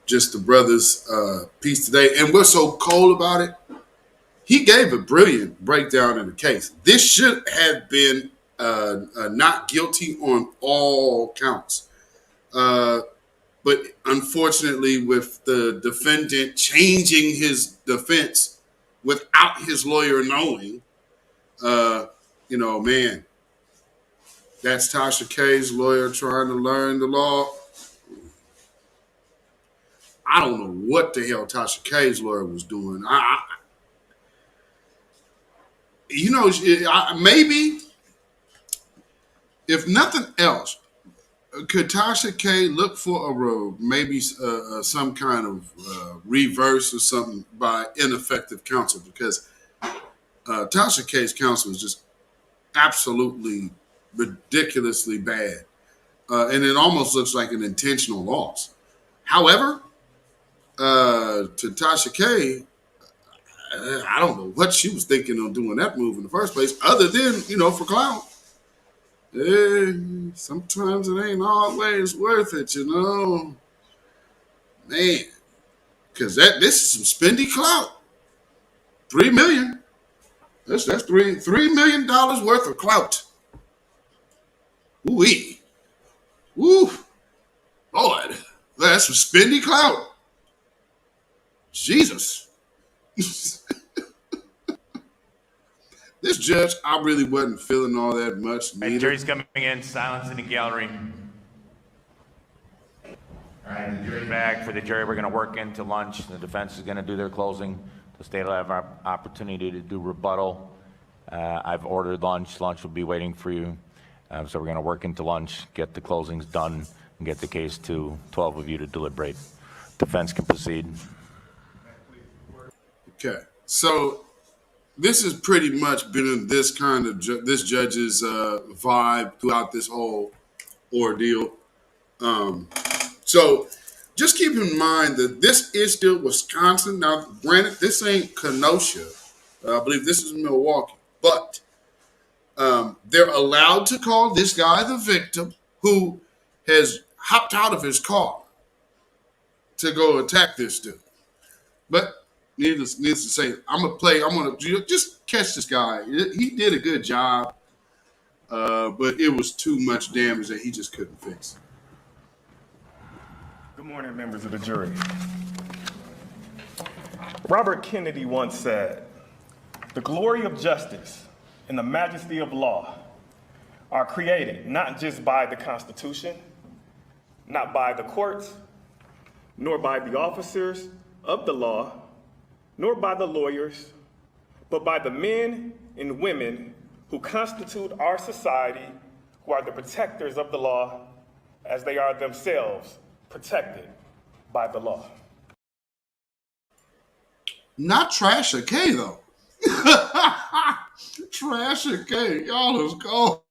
just the brother's piece today. And what's so cold about it? He gave a brilliant breakdown in the case. This should have been not guilty on all counts. But But unfortunately, with the defendant changing his defense without his lawyer knowing, man, that's Tasha K's lawyer trying to learn the law. I don't know what the hell Tasha K's lawyer was doing. Maybe if nothing else, could Tasha K look for maybe some kind of reverse or something by ineffective counsel? Because Tasha K's counsel is just absolutely ridiculously bad. And it almost looks like an intentional loss. However, to Tasha K, I don't know what she was thinking of doing that move in the first place, other than, for clout. Sometimes it ain't always worth it, man. Because this is some spendy clout. $3 million. That's $3 million worth of clout. Ooh-wee. Woo. Lord. That's some spendy clout. Jesus. This judge, I really wasn't feeling all that much. And jury's coming in, silence in the gallery. All right, the jury's back. For the jury, we're going to work into lunch. The defense is going to do their closing. The state will have an opportunity to do rebuttal. I've ordered lunch. Lunch will be waiting for you. So we're going to work into lunch, get the closings done, and get the case to 12 of you to deliberate. Defense can proceed. Okay, so this has pretty much been this kind of this judge's vibe throughout this whole ordeal. So just keep in mind that this is still Wisconsin. Now, granted, this ain't Kenosha. I believe this is Milwaukee. But they're allowed to call this guy the victim who has hopped out of his car to go attack this dude. But needless to say, I'm going to just catch this guy. He did a good job, but it was too much damage that he just couldn't fix. Good morning, members of the jury. Robert Kennedy once said, "The glory of justice and the majesty of law are created not just by the Constitution, not by the courts, nor by the officers of the law, nor by the lawyers, but by the men and women who constitute our society, who are the protectors of the law, as they are themselves protected by the law." Not Trasher K, though. Trasher K, y'all is cold.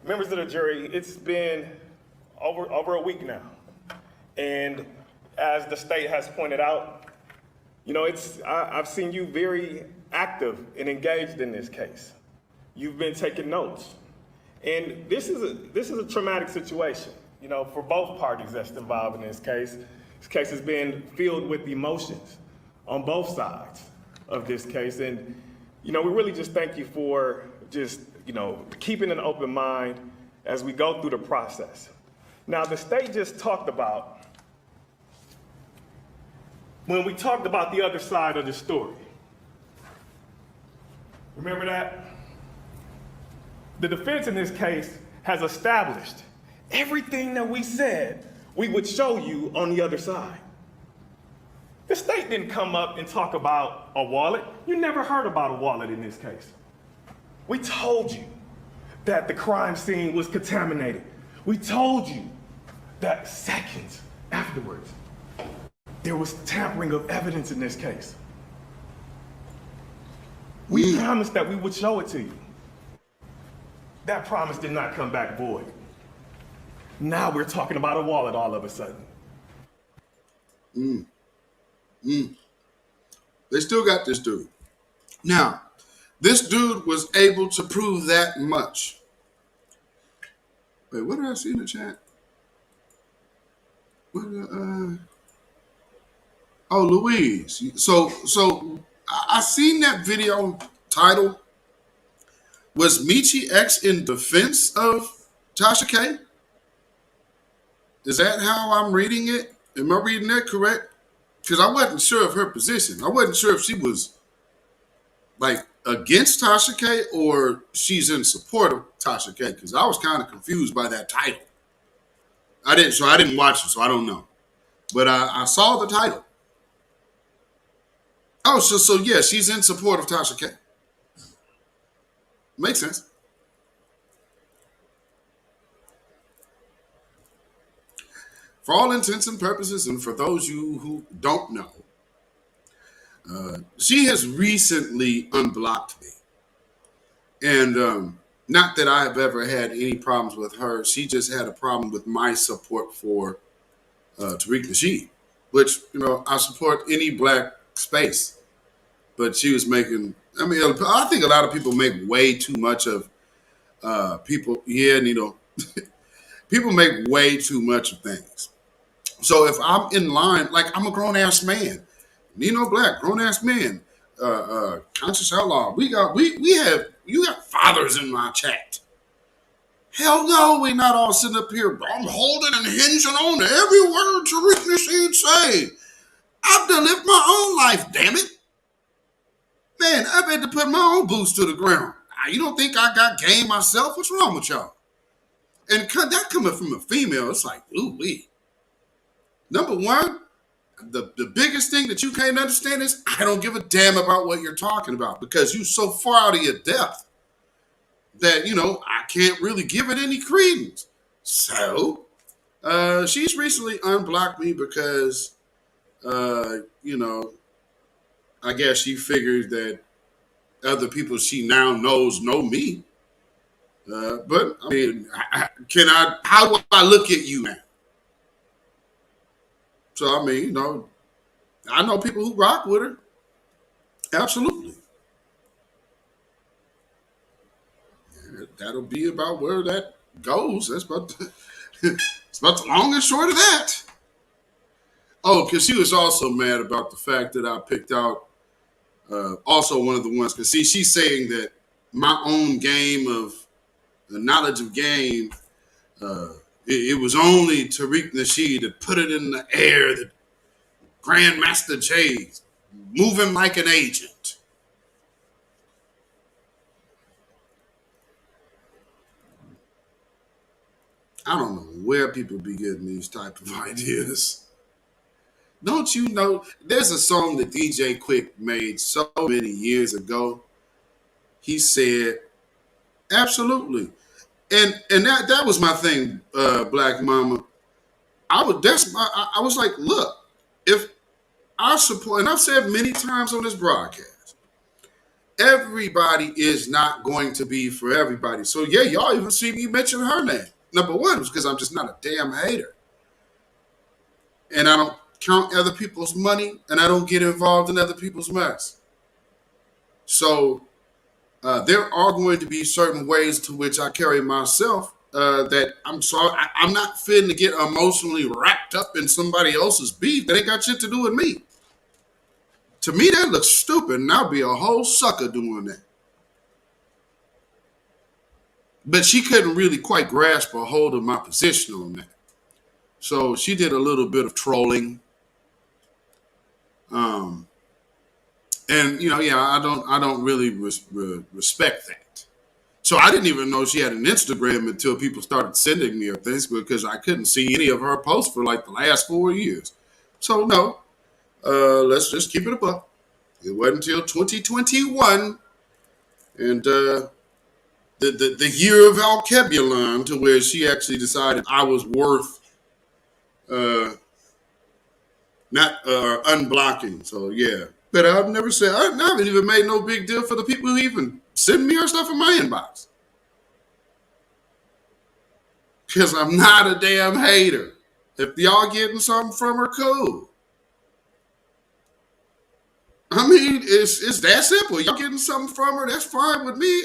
Members of the jury, it's been over a week now. And as the state has pointed out, I've seen you very active and engaged in this case. You've been taking notes. And this is a traumatic situation, for both parties that's involved in this case. This case has been filled with emotions on both sides of this case. And, we really just thank you for just, keeping an open mind as we go through the process. Now, the state just talked about, when we talked about the other side of the story. Remember that? The defense in this case has established everything that we said we would show you on the other side. The state didn't come up and talk about a wallet. You never heard about a wallet in this case. We told you that the crime scene was contaminated. We told you that seconds afterwards, there was tampering of evidence in this case. We promised that we would show it to you. That promise did not come back void. Now we're talking about a wallet all of a sudden. They still got this dude. Now, this dude was able to prove that much. Wait, what did I see in the chat? Louise. So I seen that video title. Was Michi X in defense of Tasha K? Is that how I'm reading it? Am I reading that correct? Because I wasn't sure of her position. I wasn't sure if she was like against Tasha K or she's in support of Tasha K. Because I was kind of confused by that title. I didn't watch it, so I don't know. But I saw the title. Oh, so yeah, she's in support of Tasha K. Makes sense. For all intents and purposes, and for those you who don't know, she has recently unblocked me. And not that I have ever had any problems with her. She just had a problem with my support for Tariq Nasheed, which, I support any black space. But she was making, I think a lot of people make way too much of people. Yeah, people make way too much of things. So if I'm in line, like I'm a grown ass man, Nino Black, grown ass man, Conscious Outlaw, you got fathers in my chat. Hell no, we not all sitting up here. I'm holding and hinging on every word Tariq Nasheed say. I've done lived my own life, damn it. Man, I've had to put my own boots to the ground. You don't think I got game myself? What's wrong with y'all? And that coming from a female, it's like, ooh-wee. Number one, the biggest thing that you can't understand is I don't give a damn about what you're talking about because you're so far out of your depth that, I can't really give it any credence. So, she's recently unblocked me because, I guess she figures that other people she now knows know me. But, how do I look at you now? So, I know people who rock with her. Absolutely. That'll be about where that goes. That's about it's about the long and short of that. Oh, because she was also mad about the fact that I picked out also one of the ones. Because she's saying that my own game of the knowledge of game, it was only Tariq Nasheed that put it in the air that Grandmaster J's moving like an agent. I don't know where people be getting these type of ideas. Don't you know? There's a song that DJ Quick made so many years ago. He said, absolutely. And that was my thing, Black Mama. I was like, look, if I support, and I've said many times on this broadcast, everybody is not going to be for everybody. So yeah, y'all even see me mention her name. Number one was because I'm just not a damn hater. And I don't count other people's money, and I don't get involved in other people's mess. So there are going to be certain ways to which I carry myself that I'm sorry, I'm not fitting to get emotionally wrapped up in somebody else's beef that ain't got shit to do with me. To me, that looks stupid, and I'll be a whole sucker doing that. But she couldn't really quite grasp a hold of my position on that. So she did a little bit of trolling. And I don't really respect that. So I didn't even know she had an Instagram until people started sending me things because I couldn't see any of her posts for like the last 4 years. So no, let's just keep it above. It wasn't until 2021 and the year of Alkebulon to where she actually decided I was worth not unblocking. So yeah, but I've never said I haven't even made no big deal for the people who even send me her stuff in my inbox because I'm not a damn hater. If y'all getting something from her, cool. I mean, it's that simple. Y'all getting something from her, that's fine with me.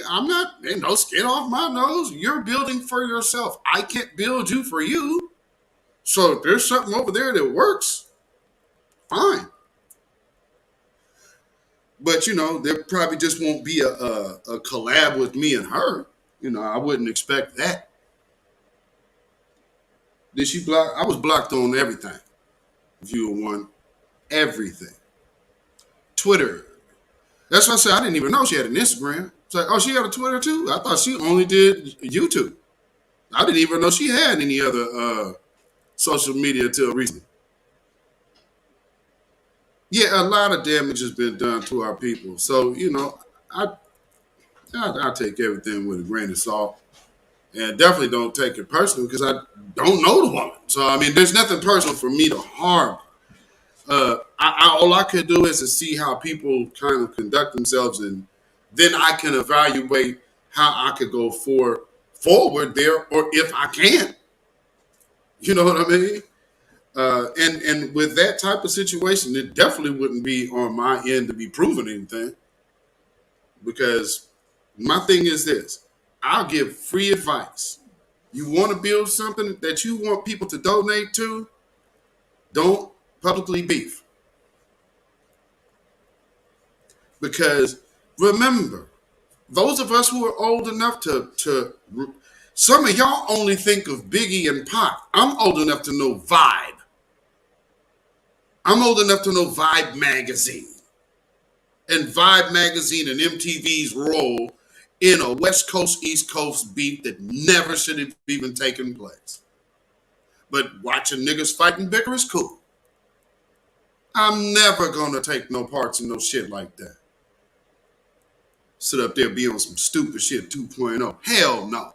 Ain't no skin off my nose. You're building for yourself. I can't build you for you. So if there's something over there that works, fine. But, there probably just won't be a collab with me and her. I wouldn't expect that. Did she block? I was blocked on everything. Viewer One, everything. Twitter. That's why I said I didn't even know she had an Instagram. It's like, oh, she had a Twitter too? I thought she only did YouTube. I didn't even know she had any other social media until recently. Yeah, a lot of damage has been done to our people. So, you know, I take everything with a grain of salt. And definitely don't take it personally because I don't know the woman. So, I mean, there's nothing personal for me to harm. All I could do is to see how people kind of conduct themselves, and then I can evaluate how I could go forward there, or if I can. You know what I mean? And with that type of situation, it definitely wouldn't be on my end to be proving anything. Because my thing is this: I'll give free advice. You want to build something that you want people to donate to, don't publicly beef. Because remember, those of us who are old enough to some of y'all only think of Biggie and Pac. I'm old enough to know Vibe. I'm old enough to know Vibe magazine. And Vibe magazine and MTV's role in a West Coast, East Coast beef that never should have even taken place. But watching niggas fight and bicker is cool. I'm never gonna take no parts in no shit like that. Sit up there be on some stupid shit 2.0. Hell no.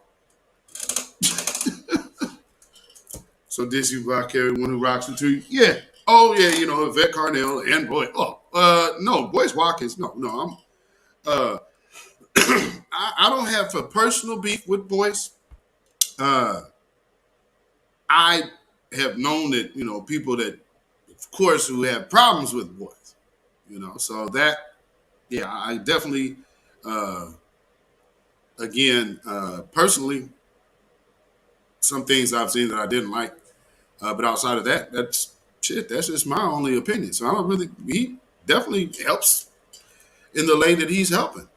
So this you rock everyone who rocks it to you? Yeah. Oh yeah, you know, Yvette Carnell and Boy. No, Boyce Watkins. No, I'm I don't have a personal beef with Boyce. I have known that, you know, people that, of course, who have problems with Boyce. You know, so that, yeah, I definitely, personally, some things I've seen that I didn't like. But outside of that, that's just my only opinion. So I don't really, he definitely helps in the lane that he's helping.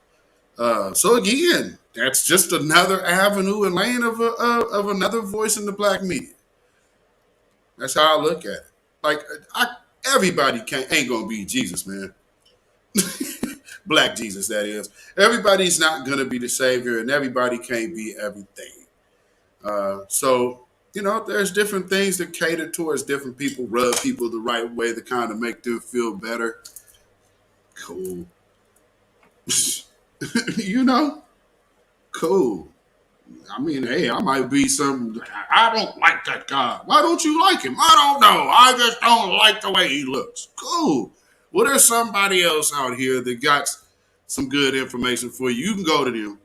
So again, that's just another avenue and lane of another voice in the black media. That's how I look at it. Like, everybody ain't gonna be Jesus, man. Black Jesus, that is. Everybody's not gonna be the savior, and everybody can't be everything. So, you know, there's different things that cater towards different people, rub people the right way to kind of make them feel better. Cool. You know? Cool. I mean, hey, I might be I don't like that guy. Why don't you like him? I don't know. I just don't like the way he looks. Cool. Well, there's somebody else out here that got some good information for you. You can go to them.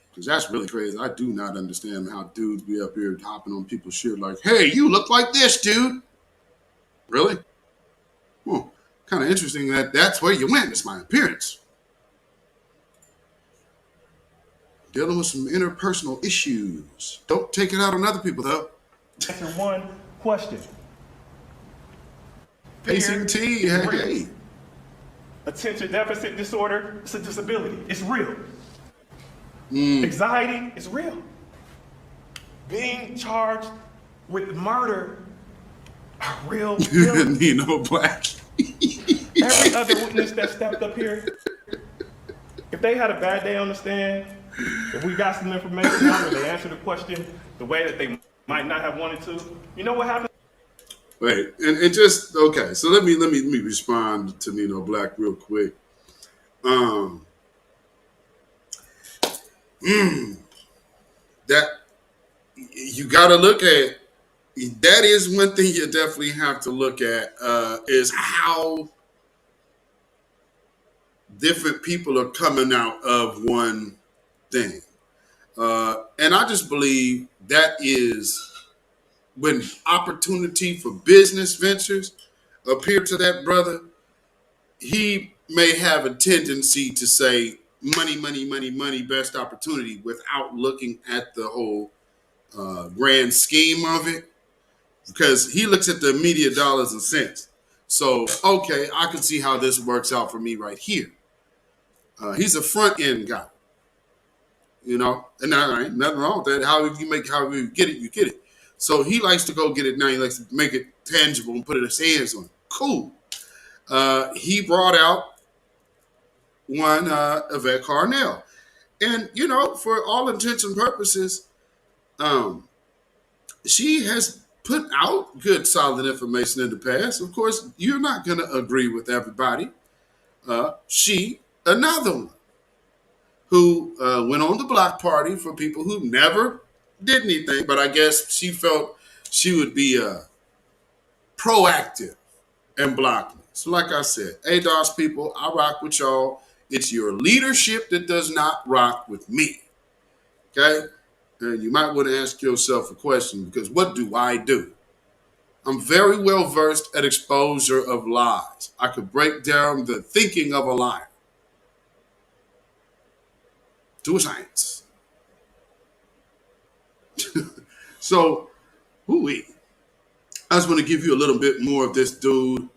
Because that's really crazy. I do not understand how dudes be up here hopping on people's shit like, hey, you look like this, dude. Really? Well, kind of interesting that's where you went. It's my appearance. Dealing with some interpersonal issues. Don't take it out on other people, though. Answer one question. Pacing T, hey. Attention deficit disorder, it's a disability. It's real. Anxiety is real. Being charged with murder are real. You know, black. Every other witness that stepped up here, if they had a bad day on the stand, if we got some information out or they answered the question the way that they might not have wanted to, you know what happened? Wait, and just, okay, so let me respond to Nino Black real quick. That you got to look at, that is one thing you definitely have to look at, is how different people are coming out of one thing. And I just believe that is when opportunity for business ventures appear to that brother, he may have a tendency to say money, money, money, money, best opportunity without looking at the whole grand scheme of it, because he looks at the immediate dollars and cents. So, okay, I can see how this works out for me right here. He's a front end guy. you know, and there ain't nothing wrong with that. However you get it, you get it. So he likes to go get it now. He likes to make it tangible and put it in his hands on. Cool. He brought out one Yvette Carnell. And, you know, for all intents and purposes, she has put out good, solid information in the past. Of course, you're not going to agree with everybody. Another one, who went on the block party for people who never did anything, but I guess she felt she would be proactive and block me. So like I said, ADOS people, I rock with y'all. It's your leadership that does not rock with me. Okay? And you might want to ask yourself a question, because what do I do? I'm very well versed at exposure of lies. I could break down the thinking of a liar to a science. So, I just want to give you a little bit more of this dude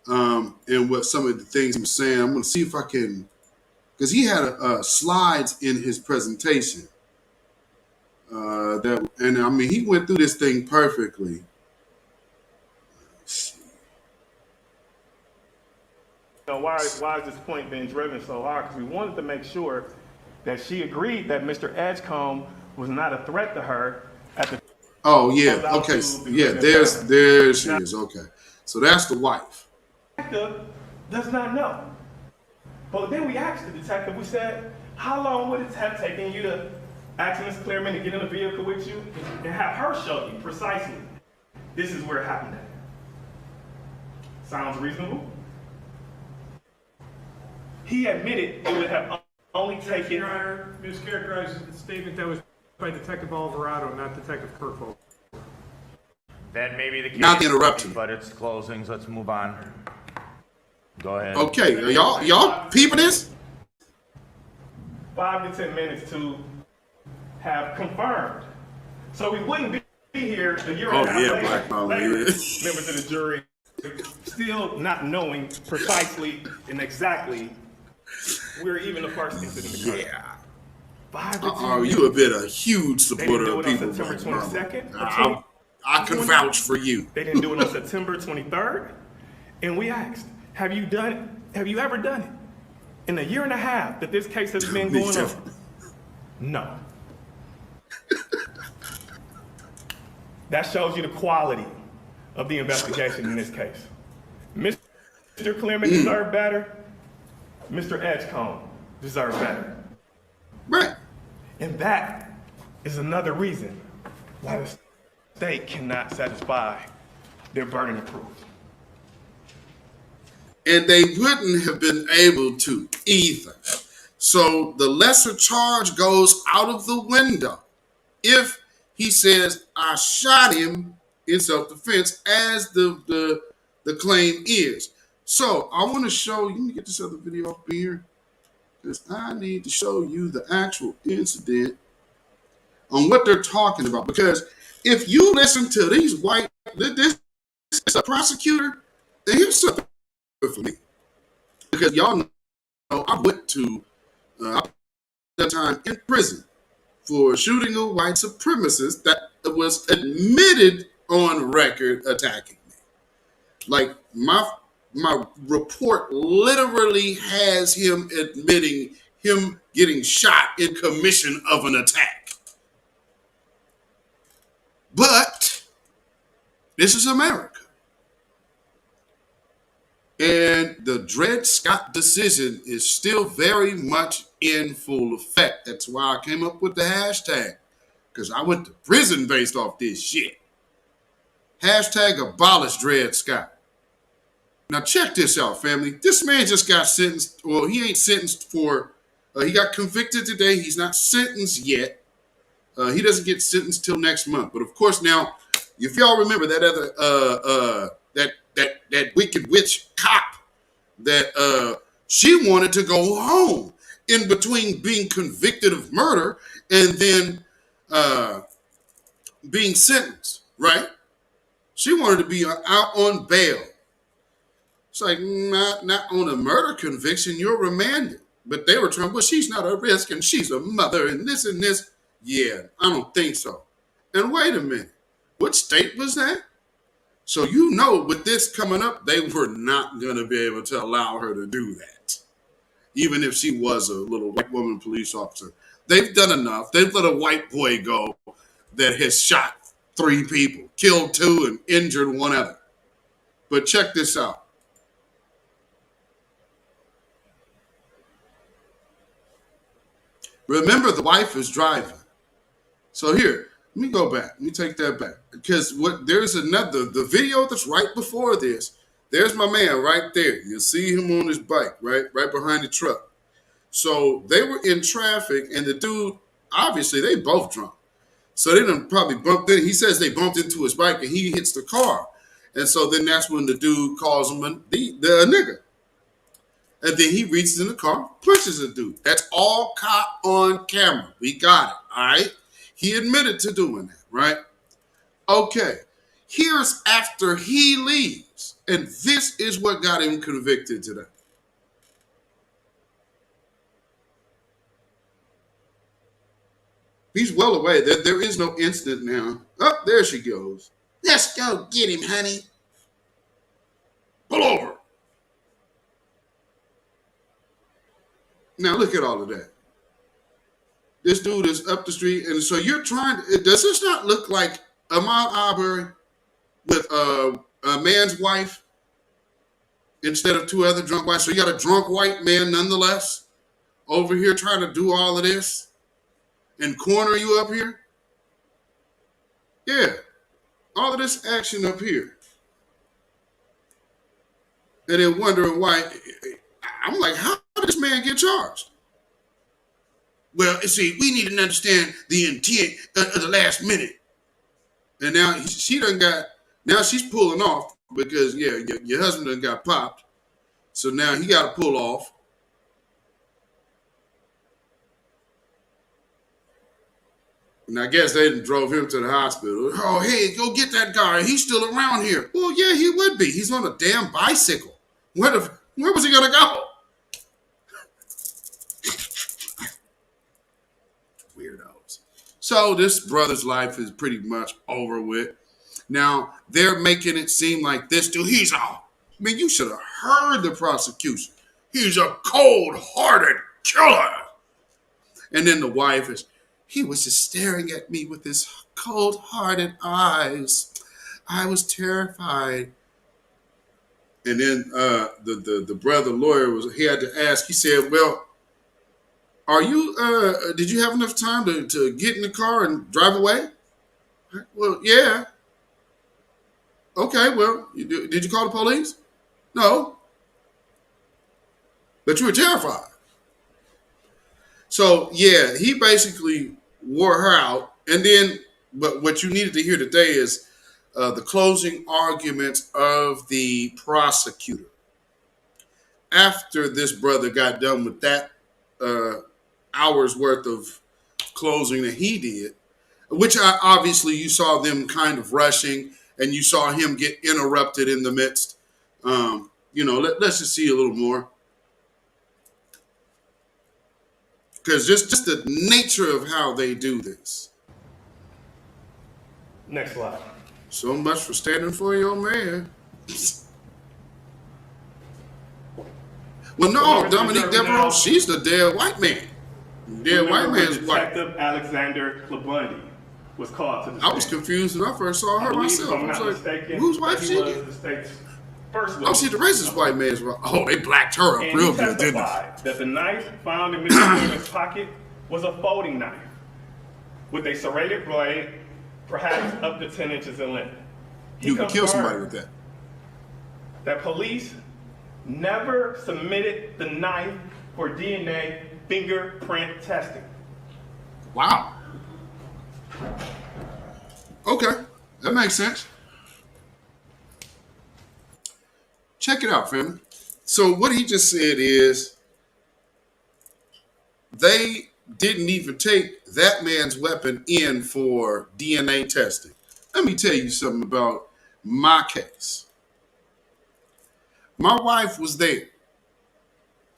and what some of the things I'm saying. I'm going to see if I can, because he had slides in his presentation. He went through this thing perfectly. Let's see. Why is this point being driven so hard? Because we wanted to make sure that she agreed that Mr. Edgecombe was not a threat to her at the. Oh yeah, okay, yeah. There she is. Okay, so that's the wife. The detective does not know. But then we asked the detective. We said, "How long would it have taken you to ask Ms. Clearman to get in a vehicle with you and have her show you precisely this is where it happened at?" Sounds reasonable? He admitted it would have only taken. Your Honor, mischaracterizes the statement that was by Detective Alvarado, not Detective Kirkhope. That may be the case. Not the interruption. But it's closings. Let's move on. Go ahead. Okay, y'all peeping this? 5 to 10 minutes to have confirmed. So we wouldn't be here a year and a half later, members of the jury, still not knowing precisely and exactly where even the first incident occurred. Yeah. 5 to 10 minutes. You have been a huge supporter of people. September 22nd. I can vouch for you. They didn't do it on September 23rd. And we asked, have you done it? Have you ever done it? In a year and a half that this case has been going on? No. That shows you the quality of the investigation in this case. Mr. Clearman deserved better. Mr. Edgecombe deserved better. Right. And that is another reason why the state cannot satisfy their burden of proof. And they wouldn't have been able to either. So the lesser charge goes out of the window if he says, I shot him in self-defense, as the claim is. So I want to show you, let me get this other video up here, because I need to show you the actual incident on what they're talking about. Because if you listen to these this is a prosecutor, then here's something for me. Because y'all know I went to that time in prison for shooting a white supremacist that was admitted on record attacking me. Like my report literally has him admitting him getting shot in commission of an attack. But this is America. And the Dred Scott decision is still very much in full effect. That's why I came up with the hashtag, because I went to prison based off this shit. Hashtag abolish Dred Scott. Now check this out, family. This man just got sentenced. Well, he ain't sentenced for, he got convicted today. He's not sentenced yet. He doesn't get sentenced till next month. But of course now, if y'all remember that other, that wicked witch cop that she wanted to go home in between being convicted of murder and then being sentenced, right? She wanted to be out on bail. It's like, not on a murder conviction, you're remanded. But they were trying, well, she's not a risk and she's a mother and this and this. Yeah, I don't think so. And wait a minute, what state was that? So you know with this coming up, they were not going to be able to allow her to do that. Even if she was a little white woman police officer. They've done enough. They've let a white boy go that has shot 3 people, killed 2 and injured 1 other. But check this out. Remember, the wife is driving. So here, let me go back. Let me take that back. Because there's the video that's right before this. There's my man right there. You'll see him on his bike, right behind the truck. So they were in traffic, and the dude, obviously, they both drunk. So they done probably bumped in. He says they bumped into his bike, and he hits the car. And so then that's when the dude calls him the nigga. And then he reaches in the car, pushes the dude. That's all caught on camera. We got it, all right? He admitted to doing that, right? Okay, here's after he leaves. And this is what got him convicted today. He's well away. There is no incident now. Oh, there she goes. Let's go get him, honey. Pull over. Now look at all of that. This dude is up the street, and so you're trying to, does this not look like Ahmaud Arbery with a man's wife instead of 2 other drunk wives? So you got a drunk white man nonetheless over here trying to do all of this and corner you up here? Yeah, all of this action up here. And then wondering why. I'm like, how did this man get charged? Well, see, we need to understand the intent of the last minute. And now now she's pulling off because, yeah, your husband done got popped. So now he got to pull off. And I guess they drove him to the hospital. Oh, hey, go get that guy. He's still around here. Well, yeah, he would be. He's on a damn bicycle. Where was he going to go? Weirdos. So this brother's life is pretty much over with. Now, they're making it seem like this dude, you should have heard the prosecution. He's a cold-hearted killer. And then the wife he was just staring at me with his cold-hearted eyes. I was terrified. And then the brother lawyer he had to ask, he said, well, did you have enough time to get in the car and drive away? Well, yeah. Okay, well, did you call the police? No. But you were terrified. So, yeah, he basically wore her out. And then, but what you needed to hear today is the closing arguments of the prosecutor. After this brother got done with that hour's worth of closing that he did, which obviously you saw them kind of rushing and you saw him get interrupted in the midst. Let's just see a little more. Because just the nature of how they do this. Next slide. So much for standing for your man. Well, no, Dominique Devereaux, she's the dead white man. Dead white man's wife. Detective Alexander Klabundy was called to the I was confused when I first saw her myself. I was like, whose wife is she? The state's first witness. Oh, she's the racist white man's wife. Oh, they blacked her up real good, didn't they? That the knife found in Mr. Williams' pocket was a folding knife with a serrated blade, perhaps up to 10 inches in length. You can kill somebody with that. That police never submitted the knife for DNA fingerprint testing. Wow. Okay, that makes sense. Check it out, family. So what he just said is they didn't even take that man's weapon in for DNA testing. Let me tell you something about my case. My wife was there.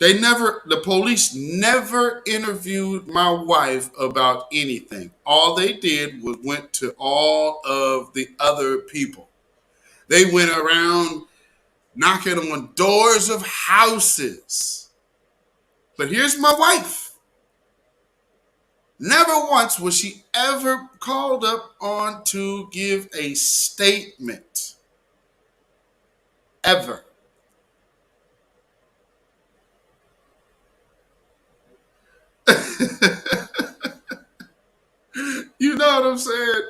The police never interviewed my wife about anything. All they did was went to all of the other people. They went around knocking on doors of houses. But here's my wife. Never once was she ever called up on to give a statement. Ever. You know what I'm saying?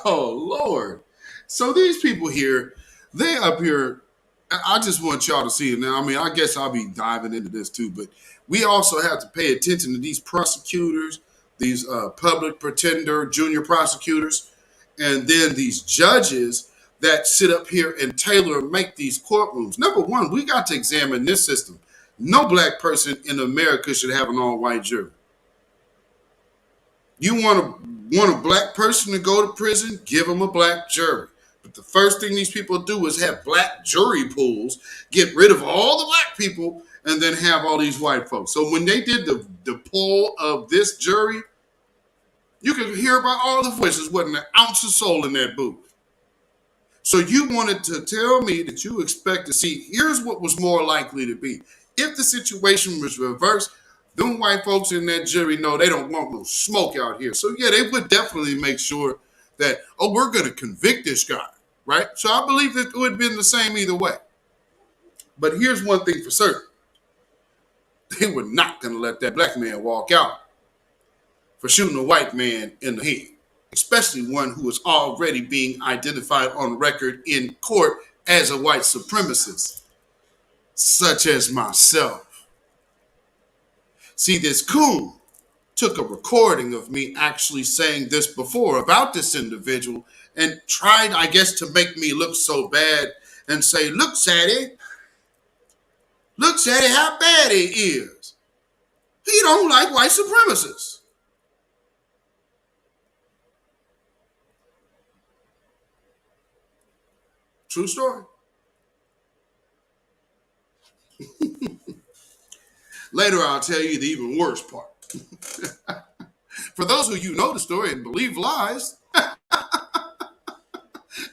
Oh, Lord. So these people here, they up here, I just want y'all to see it now. I mean, I guess I'll be diving into this too, but we also have to pay attention to these prosecutors, these public pretender junior prosecutors, and then these judges that sit up here and tailor and make these courtrooms. Number one, we got to examine this system. No black person in America should have an all-white jury. You want a black person to go to prison, give them a black jury. But the first thing these people do is have black jury pools, get rid of all the black people, and then have all these white folks. So when they did the poll of this jury, you could hear about all the voices. Wasn't an ounce of soul in that booth. So you wanted to tell me that you expect to see, here's what was more likely to be. If the situation was reversed, them white folks in that jury know they don't want no smoke out here. So yeah, they would definitely make sure that, oh, we're going to convict this guy, right? So I believe that it would have been the same either way. But here's one thing for certain. They were not going to let that black man walk out for shooting a white man in the head, especially one who is already being identified on record in court as a white supremacist, such as myself. See, this coon took a recording of me actually saying this before about this individual and tried, I guess, to make me look so bad and say, look, Sadie, how bad he is. He don't like white supremacists. True story. Later, I'll tell you the even worse part. For those of you who know the story and believe lies,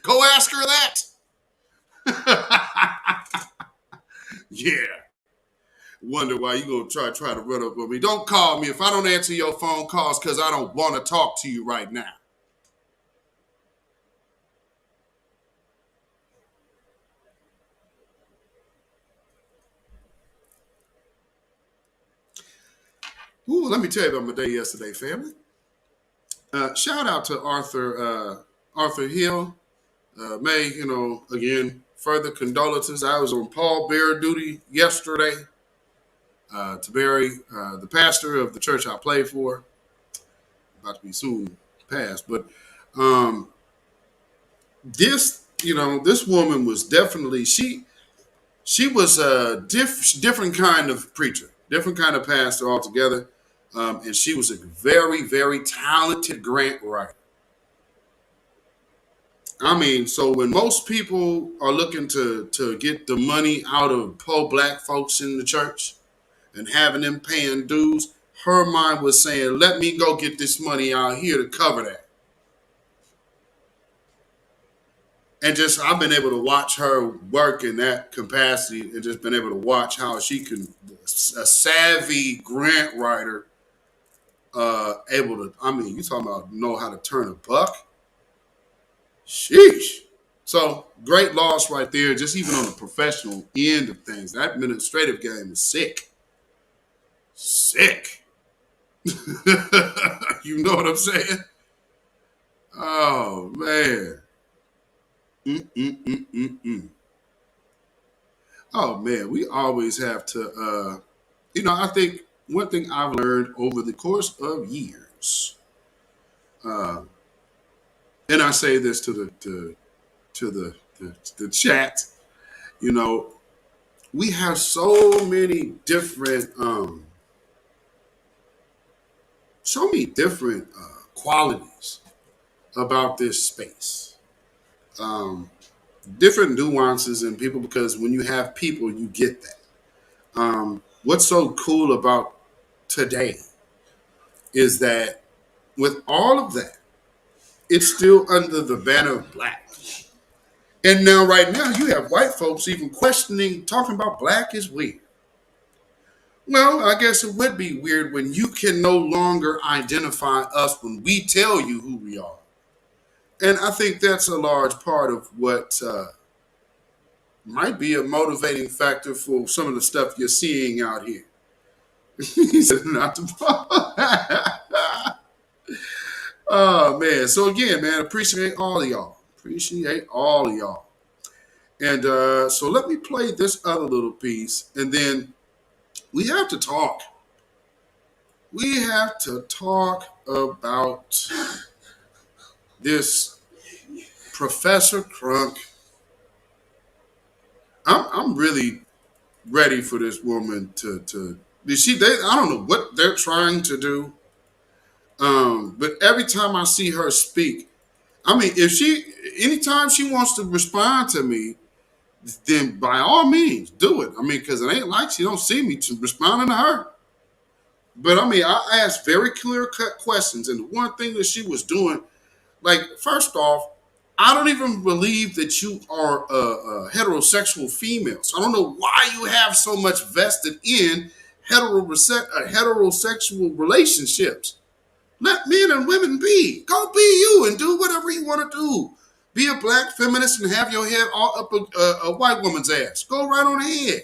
go ask her that. Yeah. Wonder why you gonna try to run up on me. Don't call me if I don't answer your phone calls because I don't want to talk to you right now. Ooh, let me tell you about my day yesterday, family. Shout out to Arthur Hill. May, again, further condolences. I was on pallbearer duty yesterday to bury the pastor of the church I play for. About to be soon passed. But this woman was definitely, she was a different kind of preacher, different kind of pastor altogether. And she was a very, very talented grant writer. I mean, so when most people are looking to get the money out of poor black folks in the church and having them paying dues, her mind was saying, let me go get this money out here to cover that. And I've been able to watch her work in that capacity and just been able to watch how she can, a savvy grant writer, able to, you talking about know how to turn a buck? Sheesh. So great loss right there, just even on the professional end of things. That administrative game is sick. Sick. You know what I'm saying? Oh, man. Oh, man, we always have to, I think one thing I've learned over the course of years, and I say this to the chat, we have so many different qualities about this space, different nuances in people, because when you have people, you get that. what's so cool about today is that with all of that, it's still under the banner of black. And now, right now, you have white folks even questioning, talking about black is weird. Well, I guess it would be weird when you can no longer identify us when we tell you who we are. And I think that's a large part of what might be a motivating factor for some of the stuff you're seeing out here. He said not to. Oh, man. So again, man, appreciate all of y'all. Appreciate all of y'all. And so let me play this other little piece, and then we have to talk. We have to talk about this Professor Crunk. I'm really ready for this woman to you see, I don't know what they're trying to do. But every time I see her speak, I mean, anytime she wants to respond to me, then by all means, do it. I mean, because it ain't like she don't see me to responding to her. But I mean, I asked very clear-cut questions, and the one thing that she was doing, like, first off, I don't even believe that you are a heterosexual female. So I don't know why you have so much vested in heterosexual relationships. Let men and women be. Go be you and do whatever you want to do. Be a black feminist and have your head all up a white woman's ass. Go right on ahead.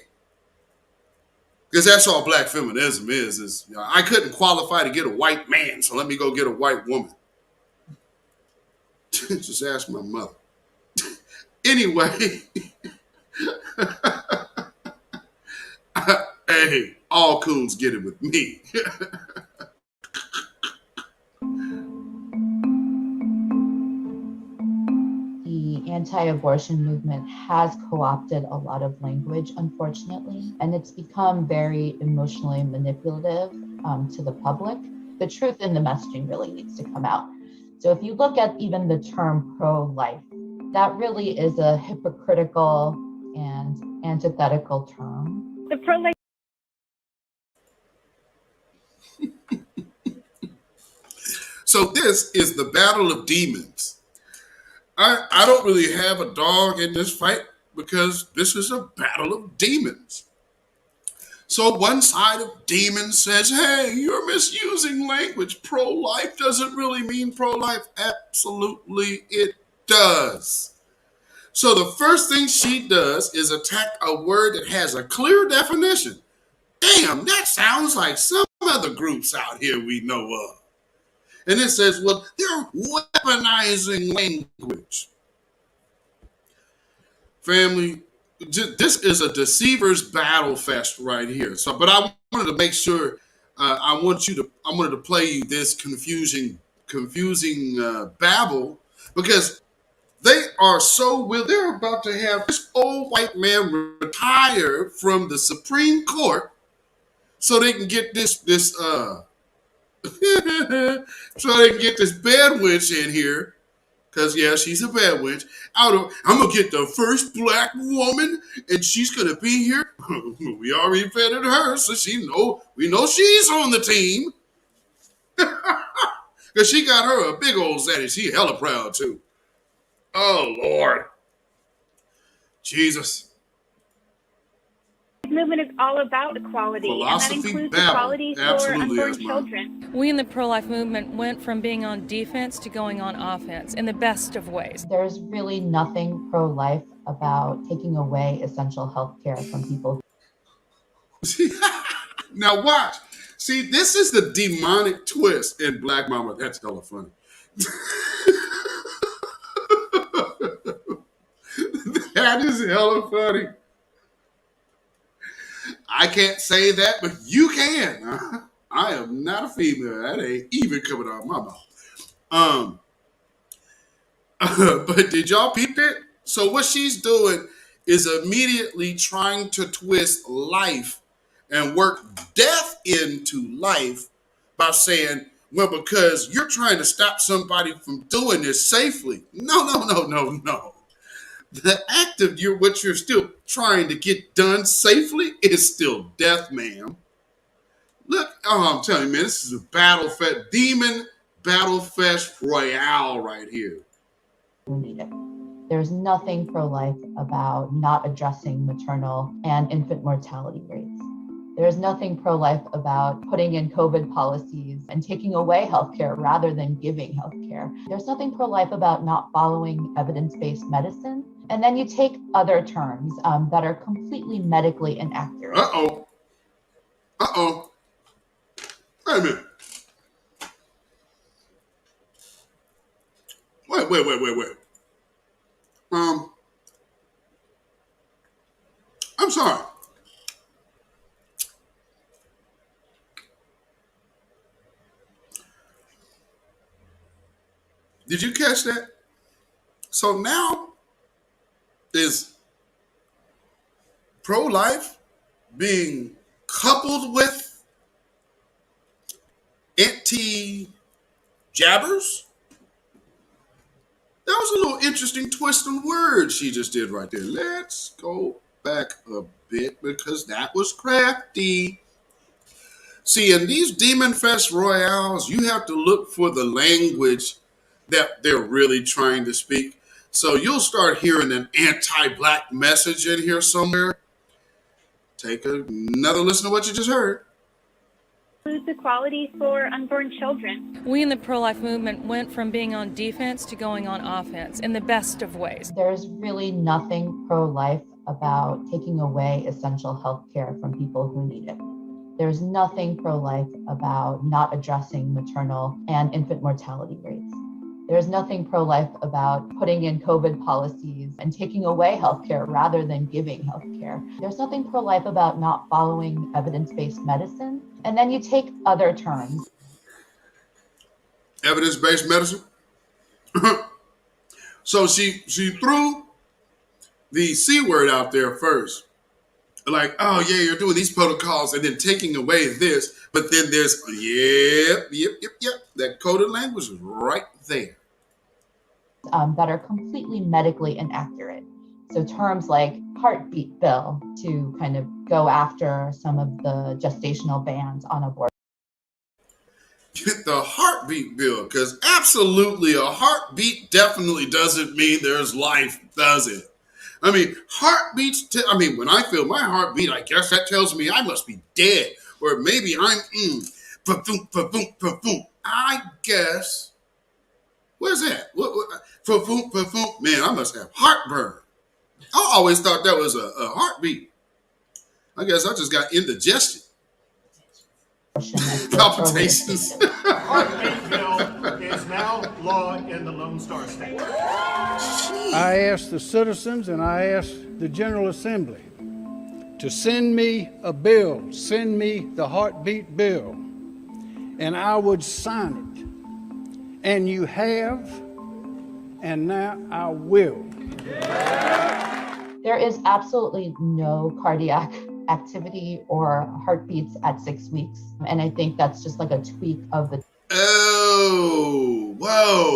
Because that's all black feminism is I couldn't qualify to get a white man, so let me go get a white woman. Just ask my mother. Anyway, hey, all coons get it with me. The anti-abortion movement has co-opted a lot of language, unfortunately, and it's become very emotionally manipulative to the public. The truth in the messaging really needs to come out. So if you look at even the term pro-life, that really is a hypocritical and antithetical term. The pro-life. So this is the battle of demons. I don't really have a dog in this fight because this is a battle of demons. So one side of demons says, hey, you're misusing language. Pro-life doesn't really mean pro-life. Absolutely it does. So the first thing she does is attack a word that has a clear definition. Damn, that sounds like some other groups out here we know of. And it says, well, they're weaponizing language. Family, this is a deceiver's battle fest right here. So, but I wanted to make sure I wanted to play you this confusing babble because they are they're about to have this old white man retire from the Supreme Court so they can get this so they can get this bad witch in here, because yeah, she's a bad witch. I'm gonna get the first black woman, and she's gonna be here. We already vetted her, so we know she's on the team. Because she got her a big old zaddy. She hella proud too. Oh Lord, Jesus. Movement is all about equality, Philosophy and that includes babble. equality for Absolutely, unborn children. We in the pro-life movement went from being on defense to going on offense in the best of ways. There's really nothing pro-life about taking away essential health care from people. Now watch. See, this is the demonic twist in Black Mama. That's hella funny. That is hella funny. I can't say that, but you can. I am not a female. That ain't even coming out of my mouth. But did y'all peep it? So what she's doing is immediately trying to twist life and work death into life by saying, well, because you're trying to stop somebody from doing this safely. No. the act of what you're still trying to get done safely is still death, ma'am. Look, I'm telling you, man, this is a battle fest, demon battle fest royale right here. Who need it. There's nothing pro-life about not addressing maternal and infant mortality rates. There's nothing pro-life about putting in COVID policies and taking away healthcare rather than giving healthcare. There's nothing pro-life about not following evidence-based medicine. And then you take other terms that are completely medically inaccurate. Uh-oh. Wait a minute. Wait. I'm sorry. Did you catch that? So now is pro-life being coupled with anti-jabbers? That was a little interesting twist on words she just did right there. Let's go back a bit because that was crafty. See, in these Demon Fest Royales, you have to look for the language that they're really trying to speak. So you'll start hearing an anti-black message in here somewhere. Take another listen to what you just heard. Equality for unborn children. We in the pro-life movement went from being on defense to going on offense in the best of ways. There's really nothing pro-life about taking away essential health care from people who need it. There's nothing pro-life about not addressing maternal and infant mortality rates. There's nothing pro-life about putting in COVID policies and taking away healthcare rather than giving healthcare. There's nothing pro-life about not following evidence-based medicine. And then you take other terms. Evidence-based medicine? So she threw the C word out there first. Like, oh yeah, you're doing these protocols and then taking away this. But then there's, yep. That coded language is right there. That are completely medically inaccurate. So terms like heartbeat bill to kind of go after some of the gestational bans on abortion. Get the heartbeat bill, because absolutely a heartbeat definitely doesn't mean there's life, does it? I mean, heartbeats, when I feel my heartbeat, I guess that tells me I must be dead. Or maybe I'm, I guess. Where's that? Man, I must have heartburn. I always thought that was a heartbeat. I guess I just got indigestion. Palpitations. Heartbeat bill is now law in the Lone Star State. I asked the citizens and I asked the General Assembly to send me a bill, send me the heartbeat bill, and I would sign it. And you have, and now I will. There is absolutely no cardiac activity or heartbeats at 6 weeks. And I think that's just like a tweak of the. Oh, whoa.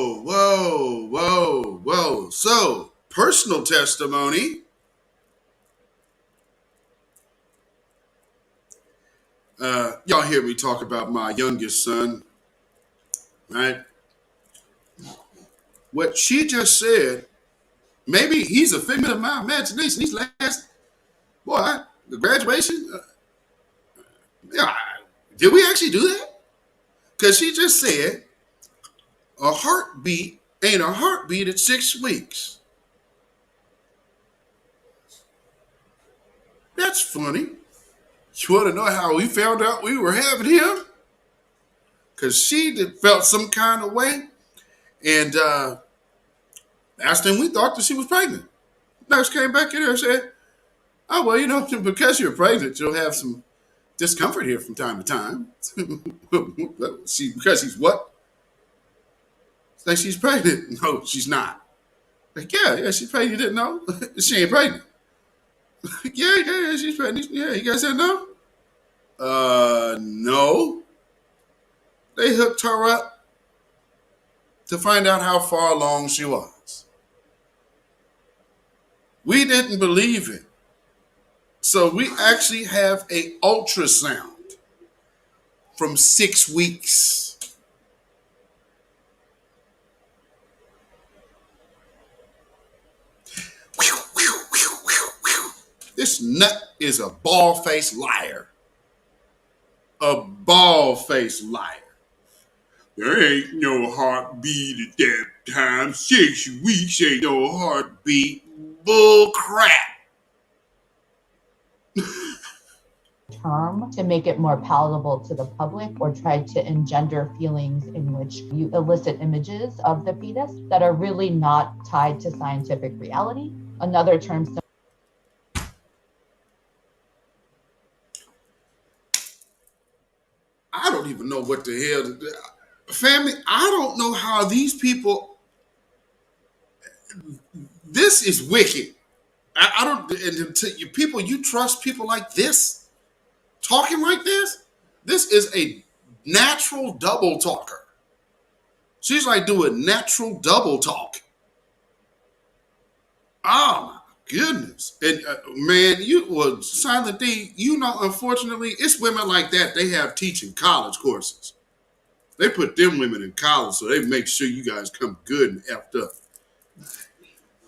So, personal testimony. Y'all hear me talk about my youngest son, right? What she just said, maybe he's a figment of my imagination. These last, the graduation, did we actually do that? Because she just said a heartbeat ain't a heartbeat at 6 weeks. That's funny. You want to know how we found out we were having him? Because she felt some kind of way. And asked him, we thought that she was pregnant. Nurse came back in there and said, oh, well, because you're pregnant, you'll have some discomfort here from time to time. Because she's what? Like she's pregnant. No, she's not. Like, yeah, she's pregnant. You didn't know? She ain't pregnant. yeah, she's pregnant. Yeah, you guys didn't know? No. They hooked her up to find out how far along she was. We didn't believe it. So we actually have a ultrasound from 6 weeks. This nut is a bald-faced liar. A bald-faced liar. There ain't no heartbeat at that time. 6 weeks ain't no heartbeat. Bull crap. Term to make it more palatable to the public, or try to engender feelings in which you elicit images of the fetus that are really not tied to scientific reality. Another term. I don't even know what the hell. Family, I don't know how these people. This is wicked. I don't. And to you people, you trust people like this? Talking like this? This is a natural double talker. She's like doing natural double talk. Oh my goodness. And man, Silent D, unfortunately, it's women like that. They have teaching college courses. They put them women in college so they make sure you guys come good and effed up.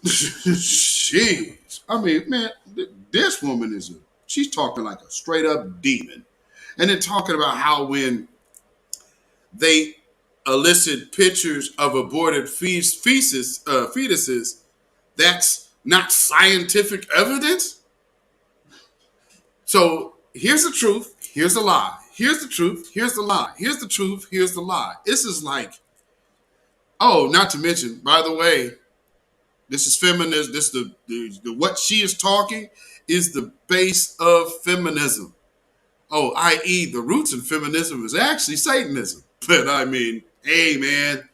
Jeez. I mean, man, this woman she's talking like a straight up demon. And then talking about how when they elicit pictures of aborted fetuses, that's not scientific evidence. So here's the truth. Here's the lie. Here's the truth. Here's the lie. Here's the truth. Here's the lie. This is like, oh, not to mention, by the way, this is feminist. This the what she is talking is the base of feminism. Oh, i.e. the roots in feminism is actually Satanism. But I mean, hey man,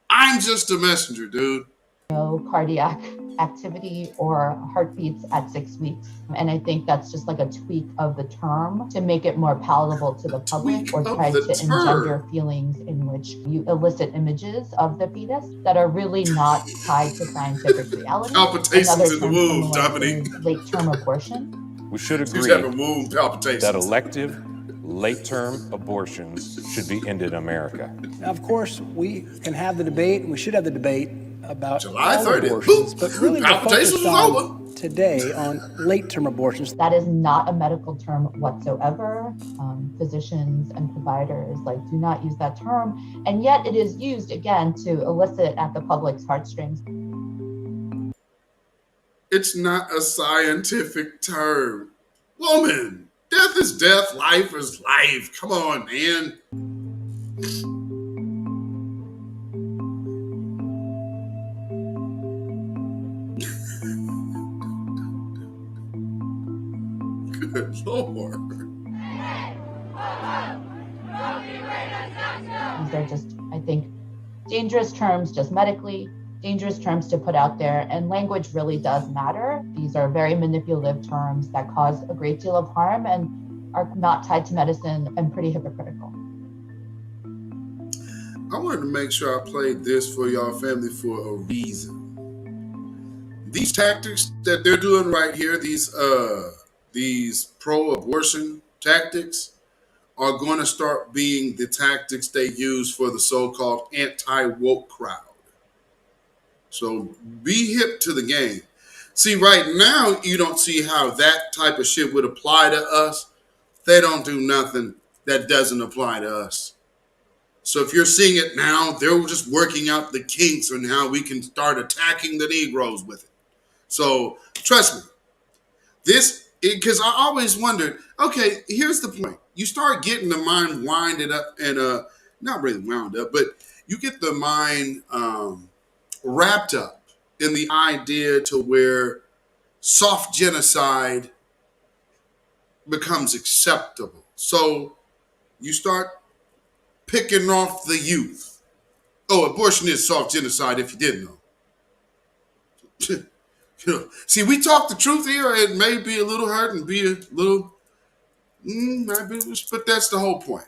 I'm just a messenger, dude. No cardiac activity or heartbeats at 6 weeks. And I think that's just like a tweak of the term to make it more palatable to the public, or try to engender feelings in which you elicit images of the fetus that are really not tied to scientific reality. Palpitations in the womb, Dominique. Late-term abortion. We should agree that elective late-term abortions should be ended in America. Now, of course, we can have the debate, and we should have the debate about July all 30th. abortions, but really we're Palpitations focused is on over. today on late-term abortions. That is not a medical term whatsoever. Physicians and providers do not use that term, and yet it is used again to elicit at the public's heartstrings. It's not a scientific term. Woman, death is death, life is life. Come on, man. Good Lord. These are just, I think, dangerous terms just medically, dangerous terms to put out there, and language really does matter. These are very manipulative terms that cause a great deal of harm and are not tied to medicine and pretty hypocritical. I wanted to make sure I played this for y'all family for a reason. These tactics that they're doing right here, these pro-abortion tactics, are going to start being the tactics they use for the so-called anti-woke crowd. So be hip to the game. See, right now, you don't see how that type of shit would apply to us. They don't do nothing that doesn't apply to us. So if you're seeing it now, they're just working out the kinks on how we can start attacking the Negroes with it. So trust me, because I always wondered, okay, here's the point. You start getting the mind winded up and not really wound up, but you get the mind wrapped up in the idea to where soft genocide becomes acceptable. So you start picking off the youth. Oh, abortion is soft genocide if you didn't know. See, we talk the truth here. It may be a little hurt and be a little, but that's the whole point.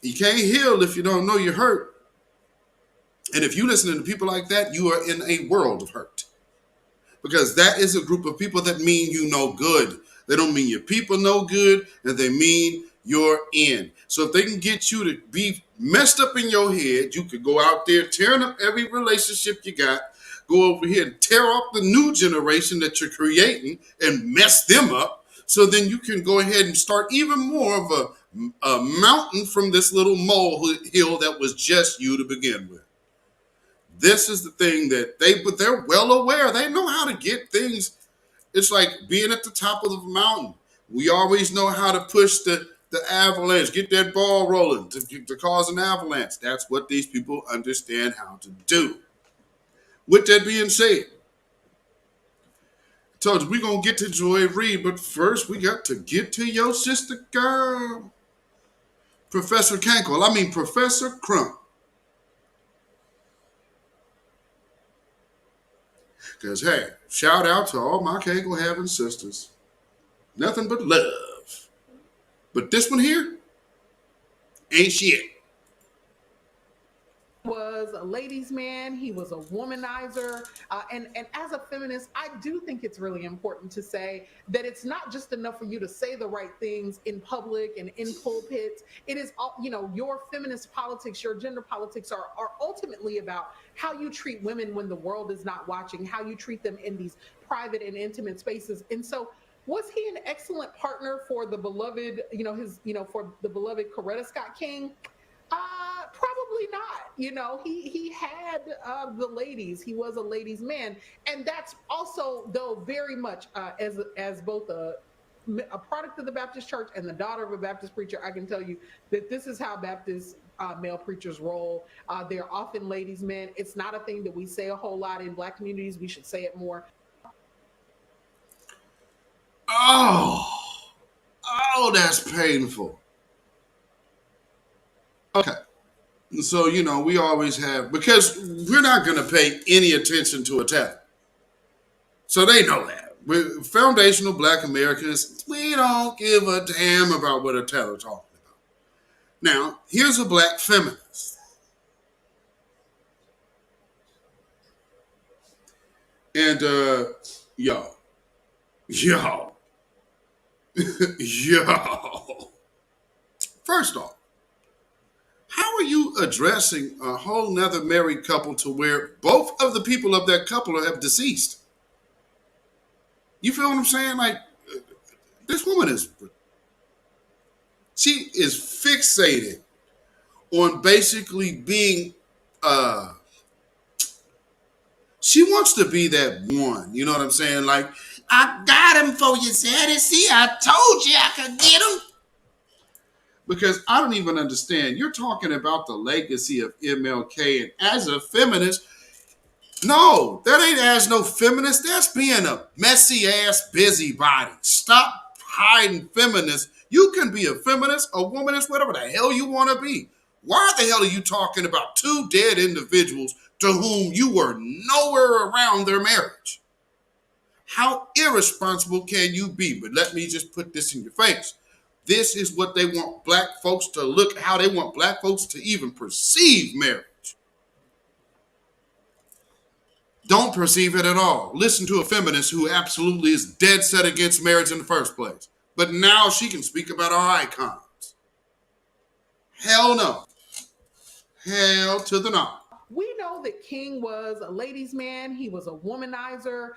You can't heal if you don't know you're hurt. And if you listen to people like that, you are in a world of hurt. because that is a group of people that mean you no good. They don't mean your people no good, and they mean you're in. So if they can get you to be messed up in your head, you could go out there tearing up every relationship you got, go over here and tear up the new generation that you're creating and mess them up. So then you can go ahead and start even more of a mountain from this little molehill that was just you to begin with. This is the thing that they're well aware. They know how to get things. It's like being at the top of the mountain. We always know how to push the avalanche, get that ball rolling to cause an avalanche. That's what these people understand how to do. With that being said, I told you we're going to get to Joy Reid, but first we got to get to your sister girl, Professor Crump. Because, hey, shout out to all my Kegel having sisters. Nothing but love. But this one here ain't shit. Was a ladies' man. He was a womanizer. And as a feminist, I do think it's really important to say that it's not just enough for you to say the right things in public and in pulpits. It is, your feminist politics, your gender politics are ultimately about how you treat women when the world is not watching, how you treat them in these private and intimate spaces. And so was he an excellent partner for the beloved, for the beloved Coretta Scott King? Probably not. He had the ladies. He was a ladies' man, and that's also, though, very much as both a product of the Baptist Church and the daughter of a Baptist preacher. I can tell you that this is how Baptist male preachers roll. They're often ladies' men. It's not a thing that we say a whole lot in Black communities. We should say it more. Oh, that's painful. Okay. So, we always have, because we're not going to pay any attention to a tether. So they know that. We're foundational Black Americans, we don't give a damn about what a tether's talking about. Now, here's a Black feminist. And, yo. First off, how are you addressing a whole nother married couple to where both of the people of that couple have deceased? You feel what I'm saying? Like, this woman she is fixated on basically being, she wants to be that one. You know what I'm saying? Like, I got him for you, Zaddy. See, I told you I could get him. Because I don't even understand. You're talking about the legacy of MLK, and as a feminist, no, that ain't as no feminist. That's being a messy-ass busybody. Stop hiding feminist. You can be a feminist, a womanist, whatever the hell you want to be. Why the hell are you talking about two dead individuals to whom you were nowhere around their marriage? How irresponsible can you be? But let me just put this in your face. This is what they want Black folks to look, how they want Black folks to even perceive marriage. Don't perceive it at all. Listen to a feminist who absolutely is dead set against marriage in the first place. But now she can speak about our icons. Hell no. Hell to the no. We know that King was a ladies' man. He was a womanizer.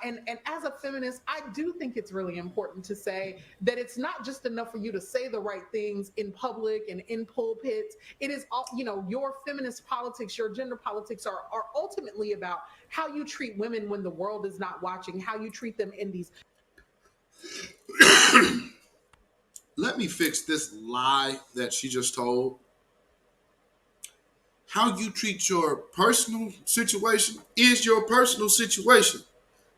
And as a feminist, I do think it's really important to say that it's not just enough for you to say the right things in public and in pulpits. It is, your feminist politics, your gender politics are ultimately about how you treat women when the world is not watching, how you treat them in these. Let me fix this lie that she just told. How you treat your personal situation is your personal situation,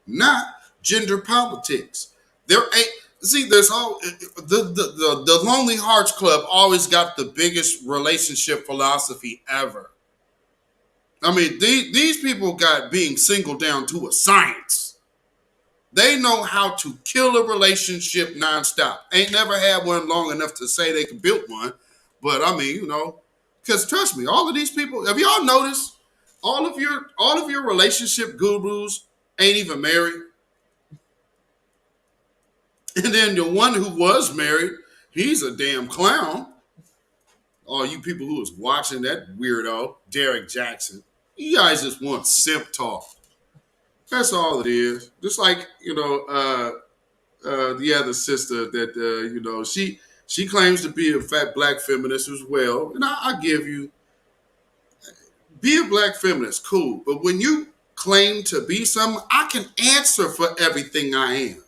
not gender politics. There's all the Lonely Hearts Club always got the biggest relationship philosophy ever. I mean, these people got being singled down to a science. They know how to kill a relationship nonstop. Ain't never had one long enough to say they could build one, but I mean, because trust me, all of these people, have y'all noticed all of your relationship gurus ain't even married. And then the one who was married, he's a damn clown. All you people who was watching that weirdo, Derek Jackson, you guys just want simp talk. That's all it is. Just like, the other sister that, she claims to be a fat black feminist as well. And I give you, be a black feminist, cool. But when you claim to be something, I can answer for everything I am.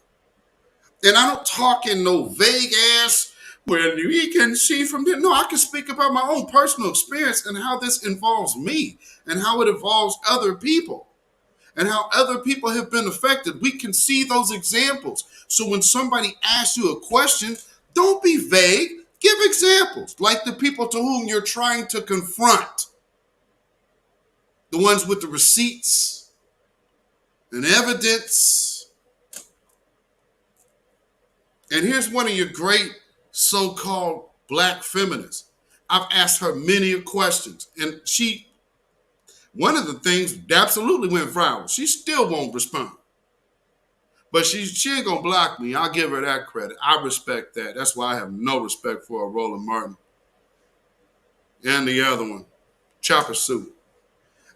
And I don't talk in no vague ass, well, you can see from there. No, I can speak about my own personal experience and how this involves me and how it involves other people and how other people have been affected. We can see those examples. So when somebody asks you a question, don't be vague. Give examples, like the people to whom you're trying to confront. The ones with the receipts and evidence. And here's one of your great so-called black feminists. I've asked her many questions, and one of the things absolutely went viral. She still won't respond. But she ain't gonna block me. I'll give her that credit. I respect that. That's why I have no respect for Roland Martin. And the other one, Chopper Sue.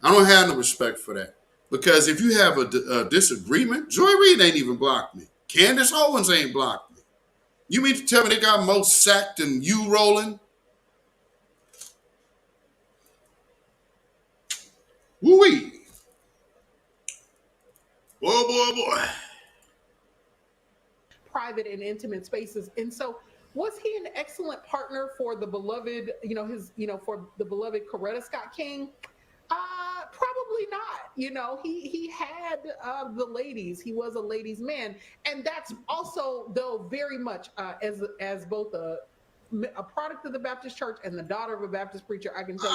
I don't have no respect for that. Because if you have a disagreement, Joy Reid ain't even blocked me. Candace Owens ain't blocked me. You mean to tell me they got more sacked than you, Roland? Woo-wee. Boy. Private and intimate spaces. And so was he an excellent partner for the beloved, for the beloved Coretta Scott King? Probably not. He had the ladies. He was a ladies' man, and that's also, though, very much as both a product of the Baptist Church and the daughter of a Baptist preacher. I can tell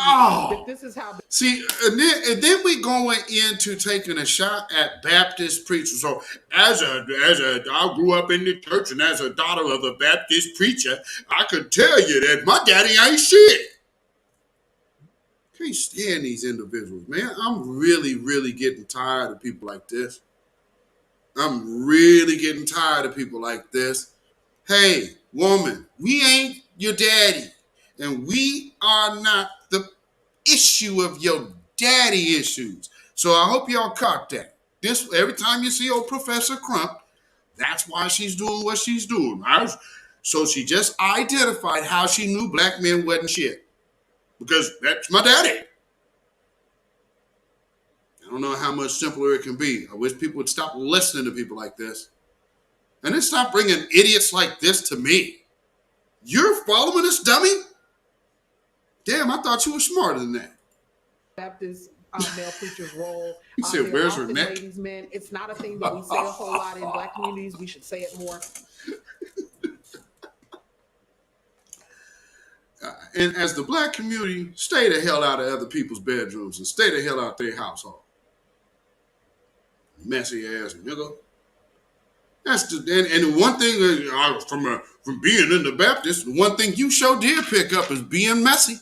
you that this is how. See, and then we going into taking a shot at Baptist preachers. So I grew up in the church, and as a daughter of a Baptist preacher, I could tell you that my daddy ain't shit. Can't stand these individuals, man. I'm really, really getting tired of people like this. I'm really getting tired of people like this. Hey, woman, we ain't your daddy, and we are not the issue of your daddy issues. So I hope y'all caught that. Every time you see old Professor Crump, that's why she's doing what she's doing. So she just identified how she knew black men wasn't shit. Because that's my daddy. I don't know how much simpler it can be. I wish people would stop listening to people like this. And then stop bringing idiots like this to me. You're following this dummy? Damn, I thought you were smarter than that. Baptist male preacher's role. He said, where's her neck? Ladies, men. It's not a thing that we say a whole lot in black communities. We should say it more. And as the black community, stay the hell out of other people's bedrooms and stay the hell out their household. Messy ass nigga. That's and the one thing from being in the Baptist, the one thing you sure did pick up is being messy,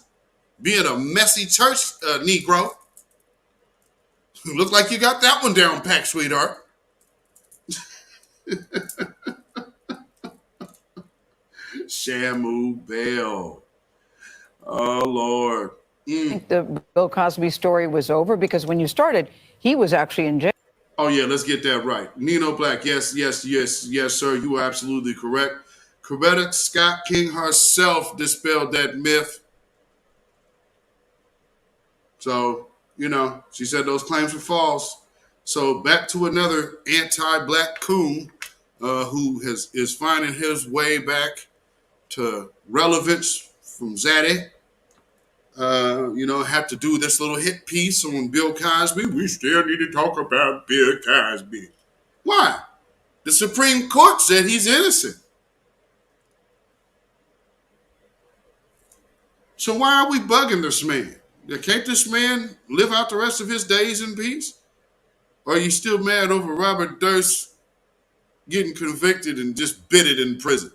being a messy church Negro. Look like you got that one down packed, sweetheart. Shamu Bell. Oh, Lord. I think the Bill Cosby story was over because when you started, he was actually in jail. Oh, yeah, let's get that right. Nino Black, yes, sir. You are absolutely correct. Coretta Scott King herself dispelled that myth. So, she said those claims were false. So back to another anti-black coon who is finding his way back to relevance from Zaddy. Have to do this little hit piece on Bill Cosby. We still need to talk about Bill Cosby. Why? The Supreme Court said he's innocent. So why are we bugging this man? Can't this man live out the rest of his days in peace? Or are you still mad over Robert Durst getting convicted and just bitted in prison?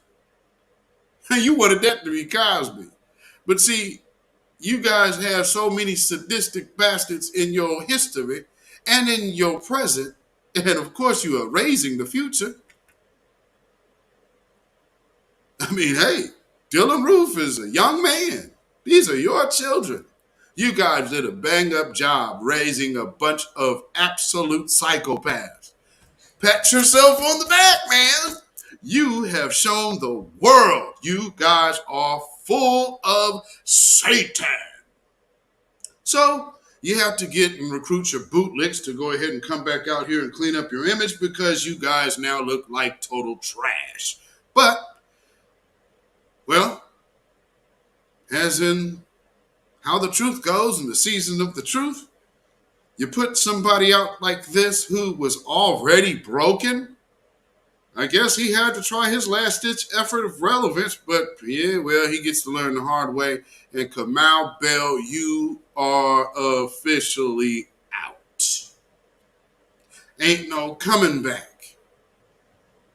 You wanted that to be Cosby. But see, you guys have so many sadistic bastards in your history and in your present And of course, you are raising the future. I mean, hey, Dylan Roof is a young man. These are your children. You guys did a bang-up job raising a bunch of absolute psychopaths. Pat yourself on the back, man. You have shown the world you guys are full of Satan. So you have to get and recruit your bootlicks to go ahead and come back out here and clean up your image because you guys now look like total trash. But, well, as in how the truth goes in the season of the truth, you put somebody out like this who was already broken. I guess he had to try his last-ditch effort of relevance, but yeah, well, he gets to learn the hard way. And Kamal Bell, you are officially out. Ain't no coming back.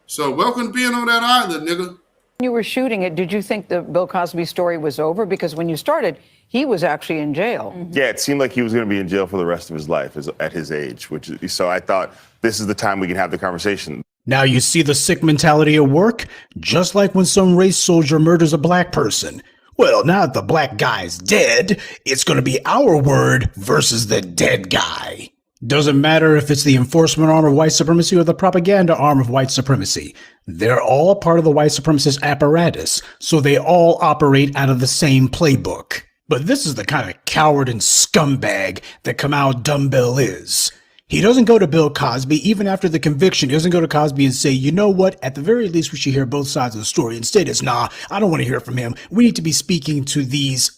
So welcome to being on that island, nigga. When you were shooting it, did you think the Bill Cosby story was over? Because when you started, he was actually in jail. Yeah, it seemed like he was going to be in jail for the rest of his life at his age, so I thought this is the time we can have the conversation. Now you see the sick mentality at work? Just like when some race soldier murders a black person. Well, now that the black guy's dead, it's going to be our word versus the dead guy. Doesn't matter if it's the enforcement arm of white supremacy or the propaganda arm of white supremacy. They're all part of the white supremacist apparatus, so they all operate out of the same playbook. But this is the kind of coward and scumbag that Kamau Dumbbell is. He doesn't go to Bill Cosby, even after the conviction. He doesn't go to Cosby and say, you know what, at the very least, we should hear both sides of the story. Instead, it's, nah, I don't want to hear from him. We need to be speaking to these,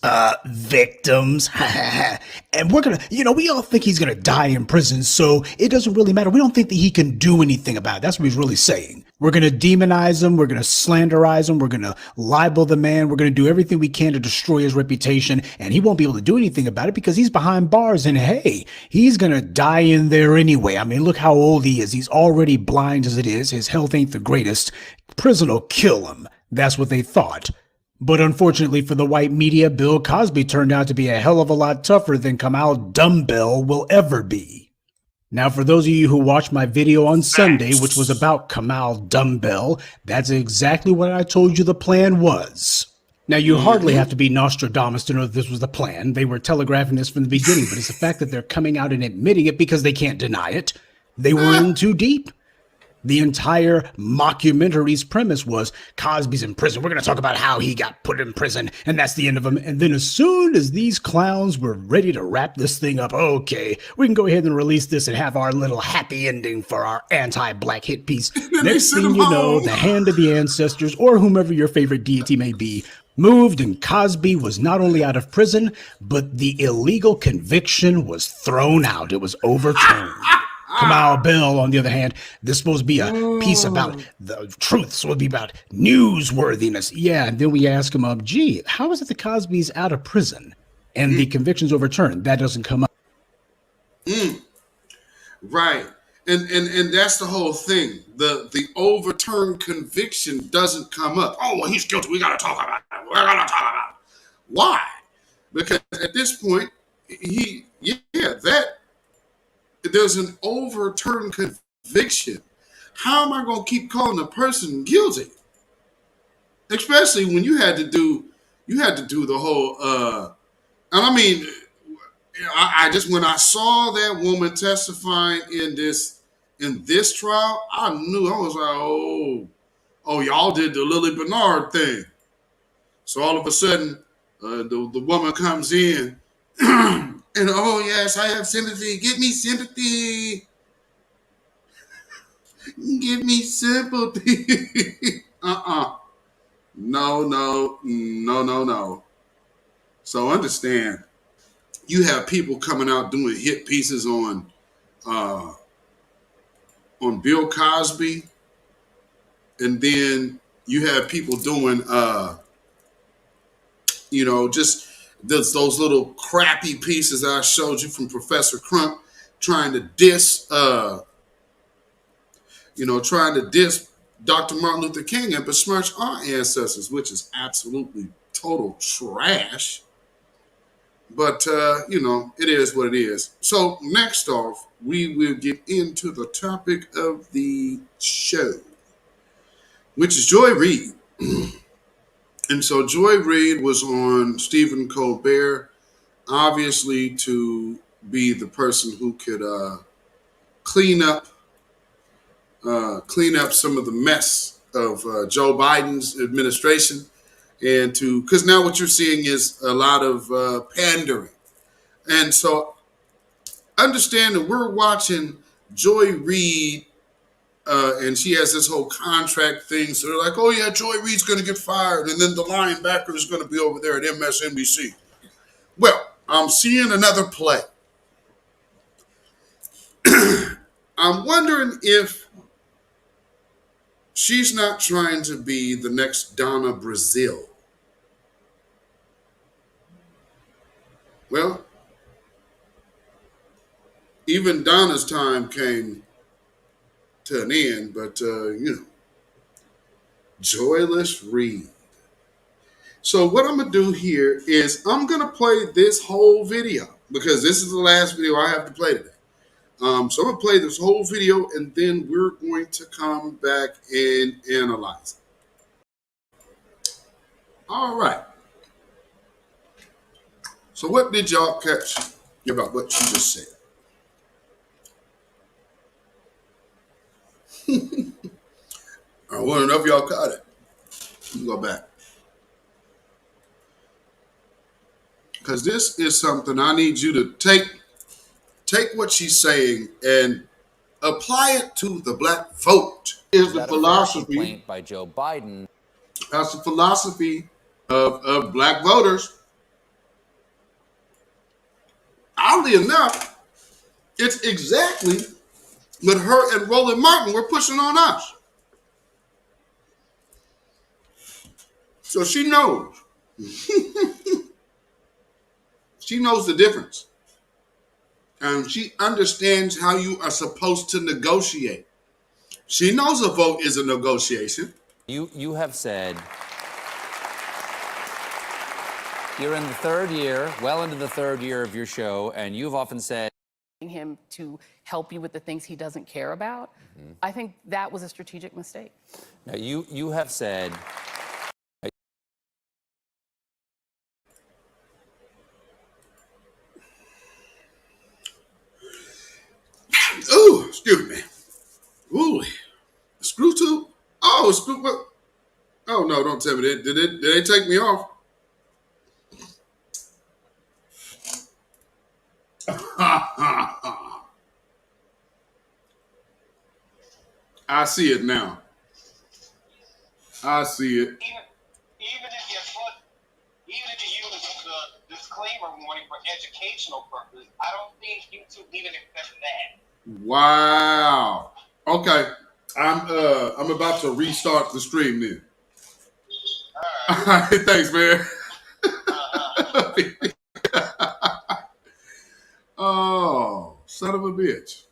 victims. And we're going to, we all think he's going to die in prison, so it doesn't really matter. We don't think that he can do anything about it. That's what he's really saying. We're going to demonize him. We're going to slanderize him. We're going to libel the man. We're going to do everything we can to destroy his reputation. And he won't be able to do anything about it because he's behind bars. And hey, he's going to die in there anyway. I mean, look how old he is. He's already blind as it is. His health ain't the greatest. Prison will kill him. That's what they thought. But unfortunately for the white media, Bill Cosby turned out to be a hell of a lot tougher than Kamau Dumbbell will ever be. Now, for those of you who watched my video on Sunday, which was about Kamau Dumbbell, that's exactly what I told you the plan was. Now, you hardly have to be Nostradamus to know that this was the plan. They were telegraphing this from the beginning, but it's the fact that they're coming out and admitting it because they can't deny it. They were in too deep. The entire moccumentary's premise was Cosby's in prison. We're going to talk about how he got put in prison, and that's the end of him. And then as soon as these clowns were ready to wrap this thing up, okay, we can go ahead and release this and have our little happy ending for our anti-black hit piece. Next thing you know, the hand of the ancestors, or whomever your favorite deity may be, moved, and Cosby was not only out of prison, but the illegal conviction was thrown out. It was overturned. Kamau Bell, on the other hand, this is supposed to be a piece about the truth. It's supposed to be about newsworthiness. Yeah, and then we ask him, gee, how is it that Cosby's out of prison and the conviction's overturned? That doesn't come up. Right. And that's the whole thing. The overturned conviction doesn't come up. Oh, well, he's guilty. We got to talk about it. We're going to talk about it. Why? Because at this point, there's an overturned conviction. How am I going to keep calling a person guilty? Especially when you had to do the whole, and I mean, I just, when I saw that woman testifying in this trial, I knew, I was like, oh, y'all did the Lily Bernard thing. So all of a sudden, the woman comes in and, oh, yes, I have sympathy. Give me sympathy. Give me sympathy. No. So understand, you have people coming out doing hit pieces on Bill Cosby, and then you have people doing, just those little crappy pieces that I showed you from Professor Crump, trying to diss Dr. Martin Luther King and besmirch our ancestors, which is absolutely total trash. But, it is what it is. So next off, we will get into the topic of the show, which is Joy Reid. And so Joy Reid was on Stephen Colbert, obviously to be the person who could clean up some of the mess of Joe Biden's administration, and because now what you're seeing is a lot of pandering. And so understand that we're watching Joy Reid, and she has this whole contract thing. So they're like, oh yeah, Joy Reid's going to get fired, and then the linebacker is going to be over there at MSNBC. Well, I'm seeing another play. I'm wondering if she's not trying to be the next Donna Brazile. Well, even Donna's time came to an end, but, Joyless Reid. So what I'm going to do here is I'm going to play this whole video because this is the last video I have to play today. So I'm going to play this whole video, and then we're going to come back and analyze it. All right. So what did y'all catch about what she just said? I want to know if y'all caught it. Let me go back. Because this is something I need you to take what she's saying and apply it to the black vote. Is the philosophy by Joe Biden. That's the philosophy of black voters. Oddly enough, it's exactly what her and Roland Martin were pushing on us. So she knows. She knows the difference. And she understands how you are supposed to negotiate. She knows a vote is a negotiation. You have said you're in the third year, well into the third year of your show, and you've often said him to help you with the things he doesn't care about. I think that was a strategic mistake. Now you have said Ooh, excuse me. Ooh, screw tube. Oh, screw. What? Oh no! Don't tell me that. Did they take me off? I see it now. I see it. Even if you use the disclaimer warning for educational purposes, I don't think YouTube even accepts that. Wow. Okay. I'm about to restart the stream then. All right. Thanks, man. Oh, son of a bitch.